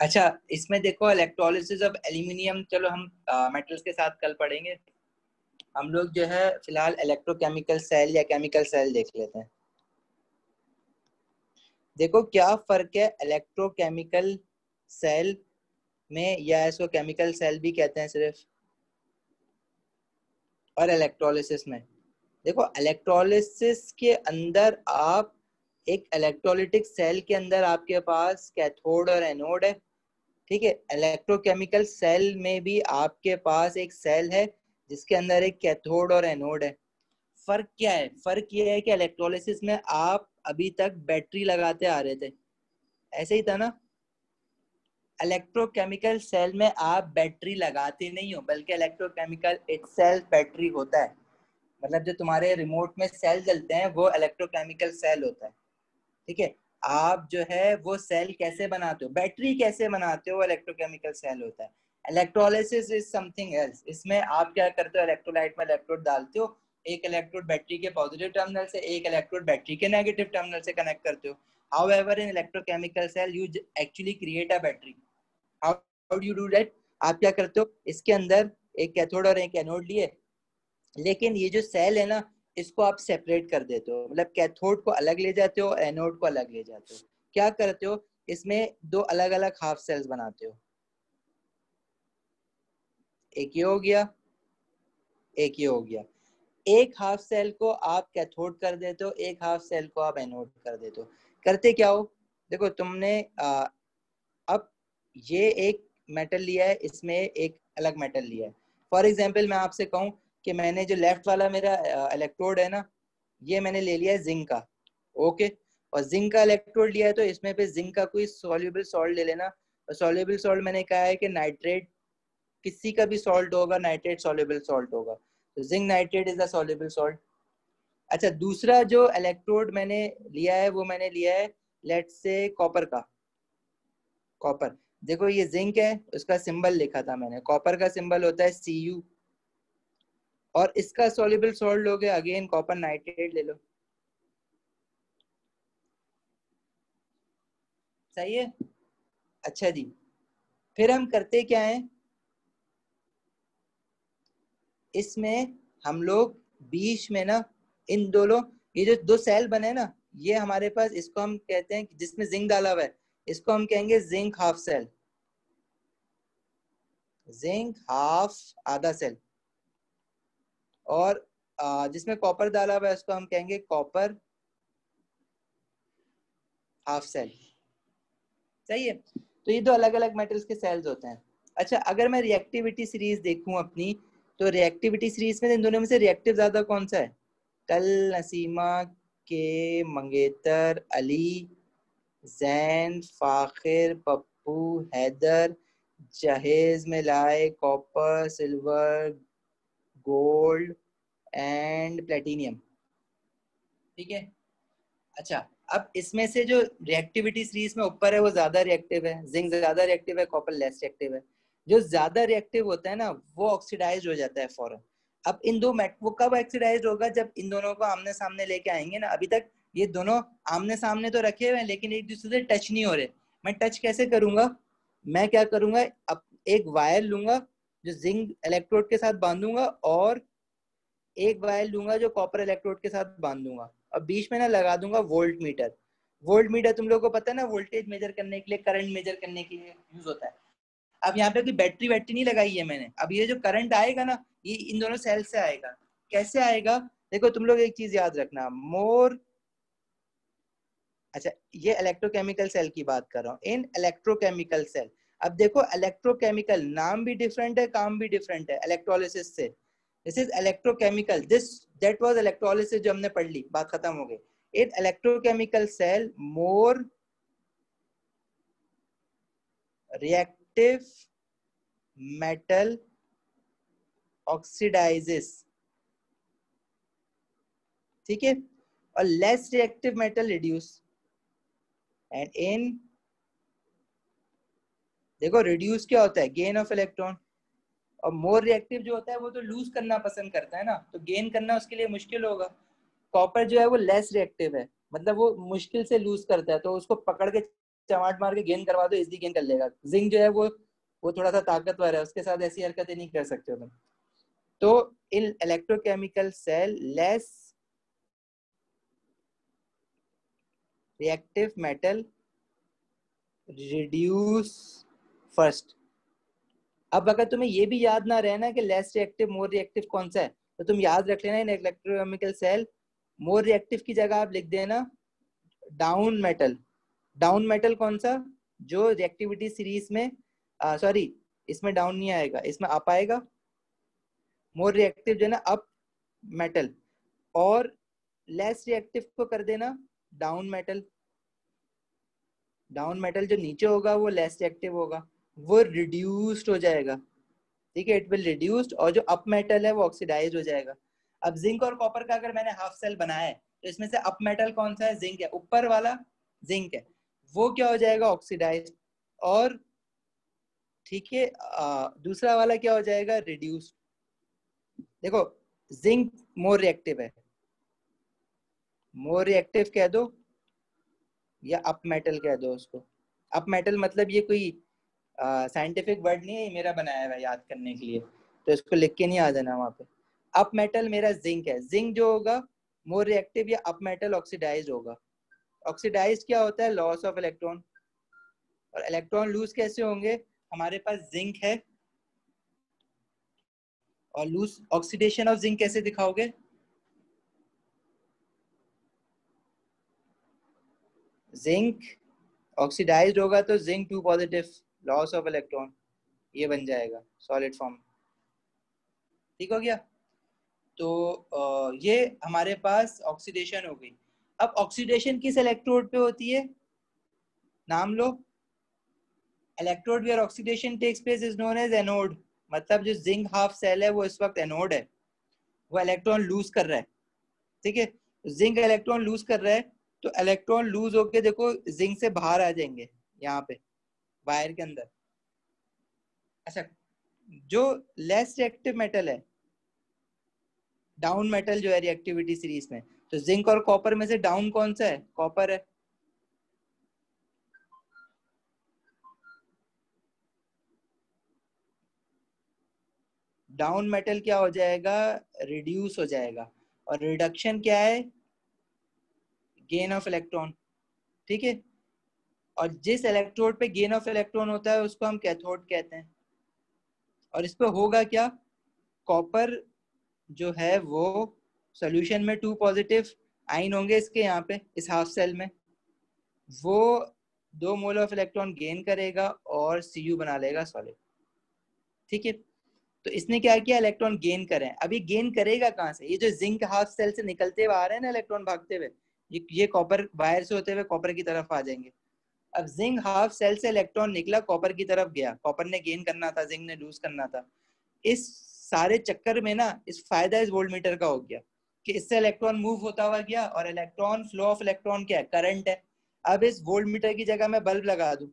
अच्छा, इसमें देखो इलेक्ट्रोलिसिस ऑफ एल्यूमिनियम, चलो हम मेटल्स के साथ कल पढ़ेंगे। हम लोग जो है फिलहाल इलेक्ट्रोकेमिकल सेल या केमिकल सेल देख लेते हैं। देखो क्या फर्क है इलेक्ट्रोकेमिकल सेल में, या इसको केमिकल सेल भी कहते हैं सिर्फ, और इलेक्ट्रोलिसिस में। देखो इलेक्ट्रोलिसिस के अंदर आप एक इलेक्ट्रोलिटिक सेल के अंदर आपके पास कैथोड और एनोड है, ठीक है। इलेक्ट्रोकेमिकल सेल में भी आपके पास एक सेल है जिसके अंदर एक कैथोड और एनोड है। फर्क क्या है? फर्क ये है कि इलेक्ट्रोलिसिस में आप अभी तक बैटरी लगाते आ रहे थे, ऐसे ही था ना। इलेक्ट्रोकेमिकल सेल में आप बैटरी लगाते नहीं हो, बल्कि इलेक्ट्रोकेमिकल इटसेल्फ बैटरी होता है। मतलब जो तुम्हारे रिमोट में सेल जलते हैं वो इलेक्ट्रोकेमिकल सेल होता है, ठीक है। आप जो है वो सेल कैसे बनाते हो, बैटरी कैसे बनाते हो, वो इलेक्ट्रोकेमिकल सेल होता है। Electrolysis is something else. इसमें आप क्या करते हो, इलेक्ट्रोलाइट में इलेक्ट्रोड डालते हो, एक इलेक्ट्रोड बैटरी के पॉजिटिव टर्मिनल से, एक इलेक्ट्रोड बैटरी के नेगेटिव टर्मिनल से कनेक्ट करते हो। However in electrochemical cell you actually create a battery. How do you do that? आप क्या करते हो, इसके अंदर एक कैथोड और एक एनोड लिए, लेकिन ये जो सेल है ना, इसको आप सेपरेट कर देते हो। मतलब कैथोड को अलग ले जाते हो, एनोड को अलग ले जाते हो। क्या करते हो, इसमें दो अलग अलग हाफ सेल्स बनाते हो। एक ये हो गया, एक ये हो गया। एक हाफ सेल को आप कैथोड कर देते हो, एक हाफ सेल को आप एनोड कर देते हो। करते क्या हो, देखो तुमने अब ये एक मेटल लिया है, इसमें एक अलग मेटल लिया है। फॉर एग्जाम्पल मैं आपसे कहूँ कि मैंने जो लेफ्ट वाला मेरा इलेक्ट्रोड है ना, ये मैंने ले लिया है जिंक का, ओके। और जिंक का इलेक्ट्रोड लिया है, तो इसमें पे जिंक का कोई सॉल्युबल सॉल्ट ले लेना। और सॉल्युबल सॉल्ट मैंने कहा है कि नाइट्रेट, किसी का भी सॉल्ट होगा, नाइट्रेट सॉल्युबल सॉल्ट होगा, तो zinc nitrate is a soluble salt. अच्छा, दूसरा जो इलेक्ट्रोड मैंने लिया है वो मैंने लिया है लेट्स से कॉपर का। कॉपर, देखो ये जिंक है, उसका सिंबल लिखा था मैंने, कॉपर का सिंबल होता है Cu। और इसका सॉल्युबल सॉल्ट लोगे, अगेन कॉपर नाइट्रेट ले लो, सही है। अच्छा जी, फिर हम करते क्या है, इसमें हम लोग बीच में ना, इन दोनों, ये जो दो सेल बने ना, ये हमारे पास, इसको हम कहते हैं, जिसमें जिंक डाला हुआ है, इसको हम कहेंगे zinc half cell. Zinc half आधा सेल। और जिसमें कॉपर डाला हुआ है उसको हम कहेंगे कॉपर हाफ सेल, सही है। तो ये दो अलग अलग मेटल्स के सेल्स होते हैं। अच्छा, अगर मैं रिएक्टिविटी सीरीज देखूं अपनी, तो रिएक्टिविटी सीरीज में इन दोनों में से रिएक्टिव ज्यादा कौन सा है? कल, नसीमा, के, मंगेतर, अली, जैन, फाखिर, पप्पू, हैदर, जहेज में लाए, copper, silver, gold and platinum, ठीक है। अच्छा, अब इसमें से जो रिएक्टिविटी सीरीज में ऊपर है वो ज्यादा रिएक्टिव है, जिंक ज्यादा रिएक्टिव है, कॉपर लेस रिएक्टिव है। जो ज्यादा रिएक्टिव होता है ना वो ऑक्सीडाइज हो जाता है फौरन। अब इन दो मेट वो कब ऑक्सीडाइज होगा? जब इन दोनों को आमने सामने लेके आएंगे ना। अभी तक ये दोनों आमने सामने तो रखे हुए हैं लेकिन एक दूसरे से टच नहीं हो रहे। मैं टच कैसे करूंगा? मैं क्या करूंगा, अब एक वायर लूंगा जो जिंक इलेक्ट्रोड के साथ बांधूंगा और एक वायर लूंगा जो कॉपर इलेक्ट्रोड के साथ बांध दूंगा और बीच में ना लगा दूंगा वोल्ट मीटर। वोल्ट मीटर तुम लोगों को पता है ना, वोल्टेज मेजर करने के लिए, करंट मेजर करने के लिए यूज होता है। अब यहाँ पे कोई बैटरी वैटरी नहीं लगाई है मैंने। अब ये जो करंट आएगा ना ये इन दोनों सेल से आएगा। कैसे आएगा? देखो तुम लोग एक चीज याद रखना, मोर, अच्छा ये इलेक्ट्रोकेमिकल सेल की बात कर रहा हूँ, इन इलेक्ट्रोकेमिकल सेल। अब देखो इलेक्ट्रोकेमिकल नाम भी डिफरेंट है, काम भी डिफरेंट है इलेक्ट्रोलिसिस से। This is electrochemical, this that was electrolysis जो हमने पढ़ ली, बात खत्म हो गई। In electrochemical cell more reactive metal oxidizes, ठीक है, और less reactive metal reduce. And in, देखो रिड्यूस क्या होता है? Gain of electron. और मोर रिएक्टिव जो होता है वो तो लूज करना पसंद करता है ना, तो गेन करना उसके लिए मुश्किल होगा। कॉपर जो है वो लेस रिएक्टिव है, मतलब वो मुश्किल से लूज करता है, तो उसको पकड़ के चमाट मार के गेन करवा दो, इजीली गेन कर लेगा। जिंक जो है वो थोड़ा सा ताकतवर है, उसके साथ ऐसी हरकतें नहीं कर सकते हो तुम। तो in electrochemical cell less reactive metal reduce first. अब अगर तुम्हें ये भी याद ना रहे ना कि लेस रिएक्टिव मोर रिएक्टिव कौन सा है, तो तुम याद रख लेना इन इलेक्ट्रोकेमिकल सेल मोर रिएक्टिव की जगह आप लिख देना डाउन मेटल। डाउन मेटल कौन सा? जो रिएक्टिविटी सीरीज में, सॉरी इसमें डाउन नहीं आएगा, इसमें अप आएगा। मोर रिएक्टिव जो है ना अप मेटल, और लेस रिएक्टिव को कर देना डाउन मेटल। डाउन मेटल जो नीचे होगा वो लेस रिएक्टिव होगा, वो रिड्यूस्ड हो जाएगा, ठीक है, इट विल रिड्यूस्ड। और जो अप मेटल है वो ऑक्सीडाइज हो जाएगा। अब जिंक और कॉपर का अगर मैंने हाफ सेल बनाया है तो इसमें से अप मेटल कौन सा है? जिंक है, ऊपर वाला जिंक है, वो क्या हो जाएगा? ऑक्सीडाइज। और ठीक है, दूसरा वाला क्या हो जाएगा? रिड्यूस्ड। देखो जिंक मोर रिएक्टिव है, मोर रिएक्टिव कह दो या अप मेटल कह दो उसको। अप मेटल मतलब ये कोई साइंटिफिक वर्ड नहीं है, ये मेरा बनाया हुआ है याद करने के लिए, तो इसको लिख के नहीं आ जाना वहां पे। अप मेटल मेरा जिंक है, जिंक जो होगा मोर रिएक्टिव या अप मेटल ऑक्सीडाइज होगा। ऑक्सीडाइज क्या होता है? Loss of electron. और इलेक्ट्रॉन लूज कैसे होंगे? हमारे पास जिंक है, और लूज ऑक्सीडेशन ऑफ जिंक कैसे दिखाओगे? जिंक ऑक्सीडाइज्ड होगा तो zinc 2 positive, loss of electron, ये बन जाएगा सॉलिड फॉर्म। ठीक हो गया? तो ये हमारे पास ऑक्सीडेशन हो गई। अब ऑक्सीडेशन किस इलेक्ट्रोड पे होती है? नाम लो। Electrode where oxidation takes place is known as anode. मतलब जो जिंक हाफ सेल है वो इस वक्त एनोड है, वो इलेक्ट्रॉन लूज कर रहा है, ठीक है। जिंक इलेक्ट्रॉन लूज कर रहा है, तो इलेक्ट्रॉन लूज होके देखो जिंक से बाहर आ जाएंगे यहाँ पे वायर के अंदर। अच्छा, जो लेस रिएक्टिव मेटल है, डाउन मेटल जो है रिएक्टिविटी सीरीज में, तो जिंक और कॉपर में से डाउन कौन सा है? कॉपर है। डाउन मेटल क्या हो जाएगा? रिड्यूस हो जाएगा। और रिडक्शन क्या है? गेन ऑफ इलेक्ट्रॉन, ठीक है। और जिस इलेक्ट्रोड पे गेन ऑफ इलेक्ट्रॉन होता है उसको हम कैथोड कहते हैं। और इस पे होगा क्या? कॉपर जो है वो सोल्यूशन में 2 पॉजिटिव आइन होंगे इसके यहाँ पे, इस हाफ सेल में, वो 2 मोल ऑफ इलेक्ट्रॉन गेन करेगा और Cu बना लेगा सॉलिड। ठीक है, तो इसने क्या किया, इलेक्ट्रॉन गेन करें। अभी गेन करेगा कहाँ से, ये जो जिंक हाफ सेल से निकलते हुए आ रहे हैं ना इलेक्ट्रॉन भागते हुए, ये कॉपर वायर से होते हुए कॉपर की तरफ आ जाएंगे। अब जिंक हाफ सेल से इलेक्ट्रॉन निकला, कॉपर की तरफ गया, कॉपर ने गेन करना था, जिंक ने लूज करना था। इस सारे चक्कर में ना इस फायदा इस वोल्टमीटर का हो गया कि इससे इलेक्ट्रॉन मूव होता हुआ गया, और इलेक्ट्रॉन फ्लो ऑफ इलेक्ट्रॉन क्या है, करंट है। अब इस वोल्टमीटर की जगह मैं बल्ब लगा दूं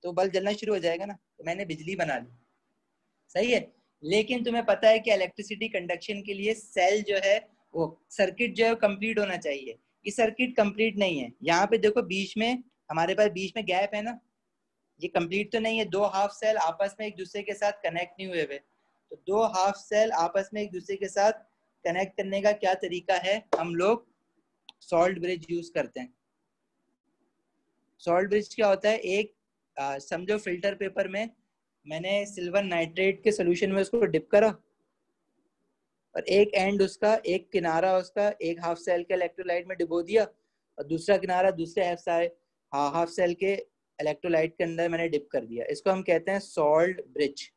तो बल्ब जलना शुरू हो जाएगा ना, तो मैंने बिजली बना ली, सही है। लेकिन तुम्हें पता है कि इलेक्ट्रिसिटी कंडक्शन के लिए सेल जो है वो सर्किट जो है कंप्लीट होना चाहिए। ये सर्किट कंप्लीट नहीं है। यहाँ पे देखो बीच में, हमारे पास बीच में गैप है ना, ये कंप्लीट तो नहीं है। 2 हाफ सेल आपस में एक दूसरे के साथ कनेक्ट नहीं हुए हुए, तो 2 हाफ सेल आपस में एक दूसरे के साथ कनेक्ट करने का क्या तरीका है, हम लोग सॉल्ट ब्रिज यूज करते हैं। सॉल्ट ब्रिज क्या होता है, एक समझो फिल्टर पेपर में मैंने सिल्वर नाइट्रेट के सोल्यूशन में उसको डिप करा, और एक एंड उसका, एक किनारा उसका एक हाफ सेल के इलेक्ट्रोलाइट में डिबो दिया, और दूसरा किनारा दूसरे हाफ सेल के इलेक्ट्रोलाइट के अंदर मैंने डिप कर दिया। इसको हम कहते हैं सॉल्ट ब्रिज।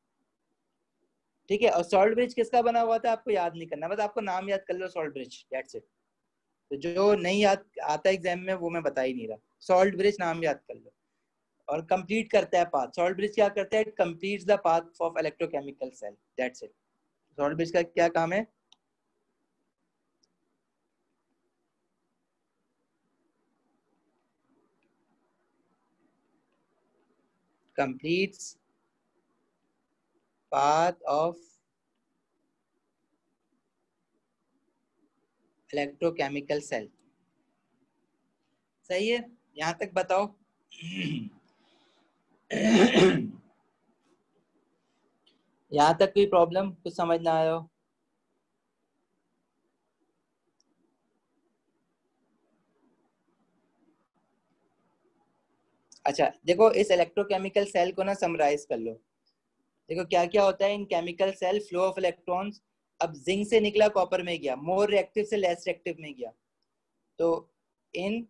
ठीक है, और सॉल्ट ब्रिज किसका बना हुआ था आपको याद नहीं करना, बस आपको नाम याद कर लो, सॉल्ट ब्रिज, दैट्स इट। तो जो नहीं याद आता एग्जाम में वो मैं बता ही नहीं रहा, सॉल्ट ब्रिज नाम याद कर लो। और कंप्लीट करता है पाथ, सॉल्ट ब्रिज क्या करता है, it completes the path of electrochemical cell, that's it. Salt bridge का क्या काम है, completes path of electrochemical cell। सही है, यहां तक बताओ। यहां तक कोई प्रॉब्लम, कुछ समझ ना आया हो? अच्छा देखो, इस इलेक्ट्रोकेमिकल सेल को ना समराइज कर लो। देखो क्या क्या होता है in chemical cell, flow of electrons. अब जिंक से निकला कॉपर में गया, मोर रिएक्टिव से लेस रिएक्टिव में गया। तो इन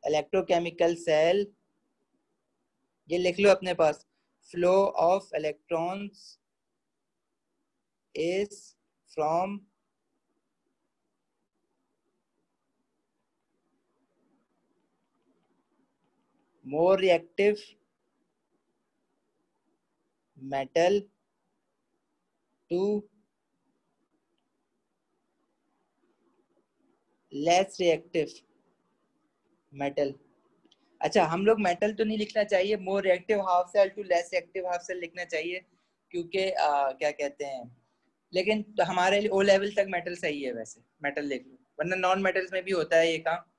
इलेक्ट्रोकेमिकल सेल, ये लिख लो अपने पास, flow of electrons is from more reactive metal to less reactive metal। अच्छा, हम लोग मेटल तो नहीं लिखना चाहिए, more reactive half cell to less reactive half cell लिखना चाहिए, क्योंकि क्या कहते हैं, लेकिन तो हमारे लिए ओ लेवल तक मेटल सही है, वैसे मेटल लिख लो, वरना नॉन मेटल्स में भी होता है ये काम,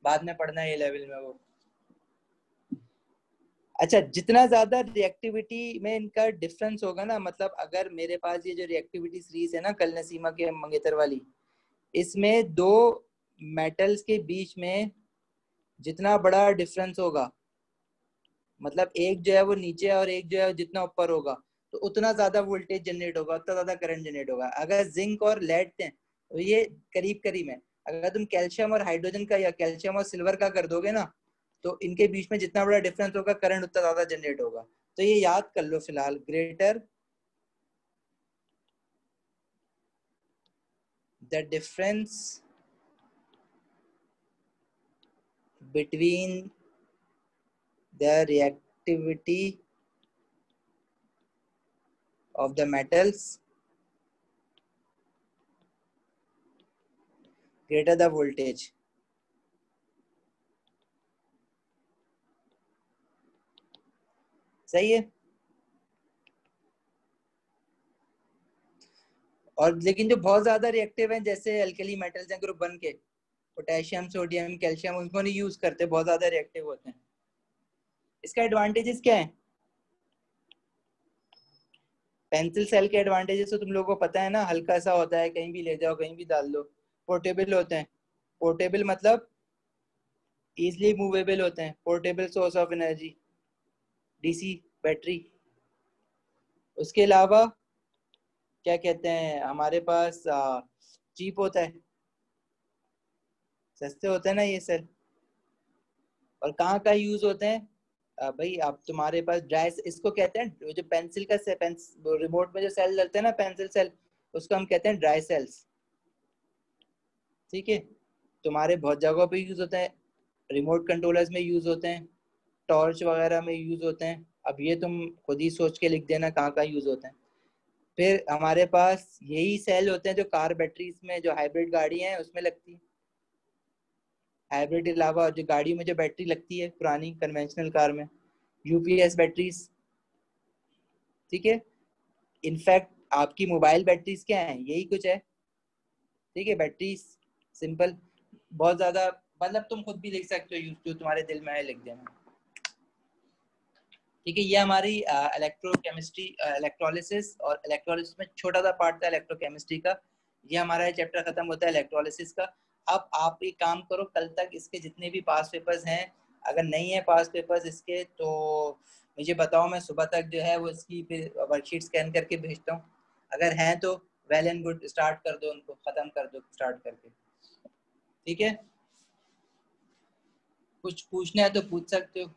बाद में पढ़ना है ए लेवल में वो। अच्छा, जितना ज्यादा रिएक्टिविटी में इनका डिफरेंस होगा ना, मतलब अगर मेरे पास ये जो रिएक्टिविटी सीरीज है ना कल नसीमा के मंगेतर वाली, इसमें 2 मेटल्स के बीच में जितना बड़ा डिफरेंस होगा, मतलब एक जो है वो नीचे और एक जो है जितना ऊपर होगा, तो उतना ज्यादा वोल्टेज जनरेट होगा, उतना ज्यादा करंट जनरेट होगा। अगर जिंक और लेड थे तो ये करीब करीब है। अगर तुम कैल्शियम और हाइड्रोजन का या कैल्शियम और सिल्वर का कर दोगे ना, तो इनके बीच में जितना बड़ा डिफरेंस होगा करंट उतना ज्यादा जनरेट होगा। तो ये याद कर लो फिलहाल, greater the difference between the reactivity of the metals, greater the voltage। सही है। और लेकिन जो बहुत ज्यादा रिएक्टिव हैं, जैसे अल्कली मेटल्स हैं ग्रुप 1 के, पोटेशियम सोडियम कैल्शियम, उनको नहीं यूज करते, बहुत ज्यादा रिएक्टिव होते हैं। इसका एडवांटेजेस क्या है, पेंसिल सेल के एडवांटेजेस तो तुम लोगों को पता है ना, हल्का सा होता है, कहीं भी ले जाओ कहीं भी डाल दो। पोर्टेबल होते हैं, पोर्टेबल मतलब इजिली मूवेबल होते हैं, portable source of energy, DC battery. उसके अलावा क्या कहते हैं, हमारे पास चीप होता है, सस्ते होते हैं ना ये सेल। और कहाँ का यूज होते हैं भाई, आप तुम्हारे पास ड्राई, इसको कहते हैं जो पेंसिल का रिमोट में जो सेल डलते हैं ना, पेंसिल सेल, उसको हम कहते हैं ड्राई सेल्स। ठीक है, तुम्हारे बहुत जगहों पे यूज होते हैं, रिमोट कंट्रोलर्स में यूज होते हैं, टॉर्च वगैरह में यूज होते हैं। अब ये तुम खुद ही सोच के लिख देना कहाँ कहाँ यूज होते हैं। फिर हमारे पास यही सेल होते हैं जो कार बैटरीज में, जो हाइब्रिड गाड़ी है उसमें लगती है। हाइब्रिड के अलावा जो गाड़ी में जो बैटरी लगती है पुरानी कन्वेंशनल कार में, यूपीएस बैटरीज। ठीक है, इनफैक्ट आपकी मोबाइल बैटरीज क्या है, यही कुछ है। ठीक है, बैटरीज सिंपल, बहुत ज्यादा, मतलब तुम खुद भी लिख सकते हो, जो तुम्हारे दिल में है लिख देना। ठीक है, ये हमारी इलेक्ट्रोकेमिस्ट्री, इलेक्ट्रोलिसिस, और इलेक्ट्रोलिसिस में छोटा सा पार्ट था इलेक्ट्रोकेमिस्ट्री का। ये हमारा चैप्टर खत्म होता है इलेक्ट्रोलिसिस का। अब आप एक काम करो, कल तक इसके जितने भी पास पेपर्स हैं, अगर नहीं है पास पेपर्स इसके तो मुझे बताओ, मैं सुबह तक जो है वो इसकी फिर वर्कशीट स्कैन करके भेजता हूँ। अगर हैं तो वेल एंड गुड, स्टार्ट कर दो, उनको खत्म कर दो स्टार्ट करके। ठीक है, कुछ पूछना है तो पूछ सकते हो।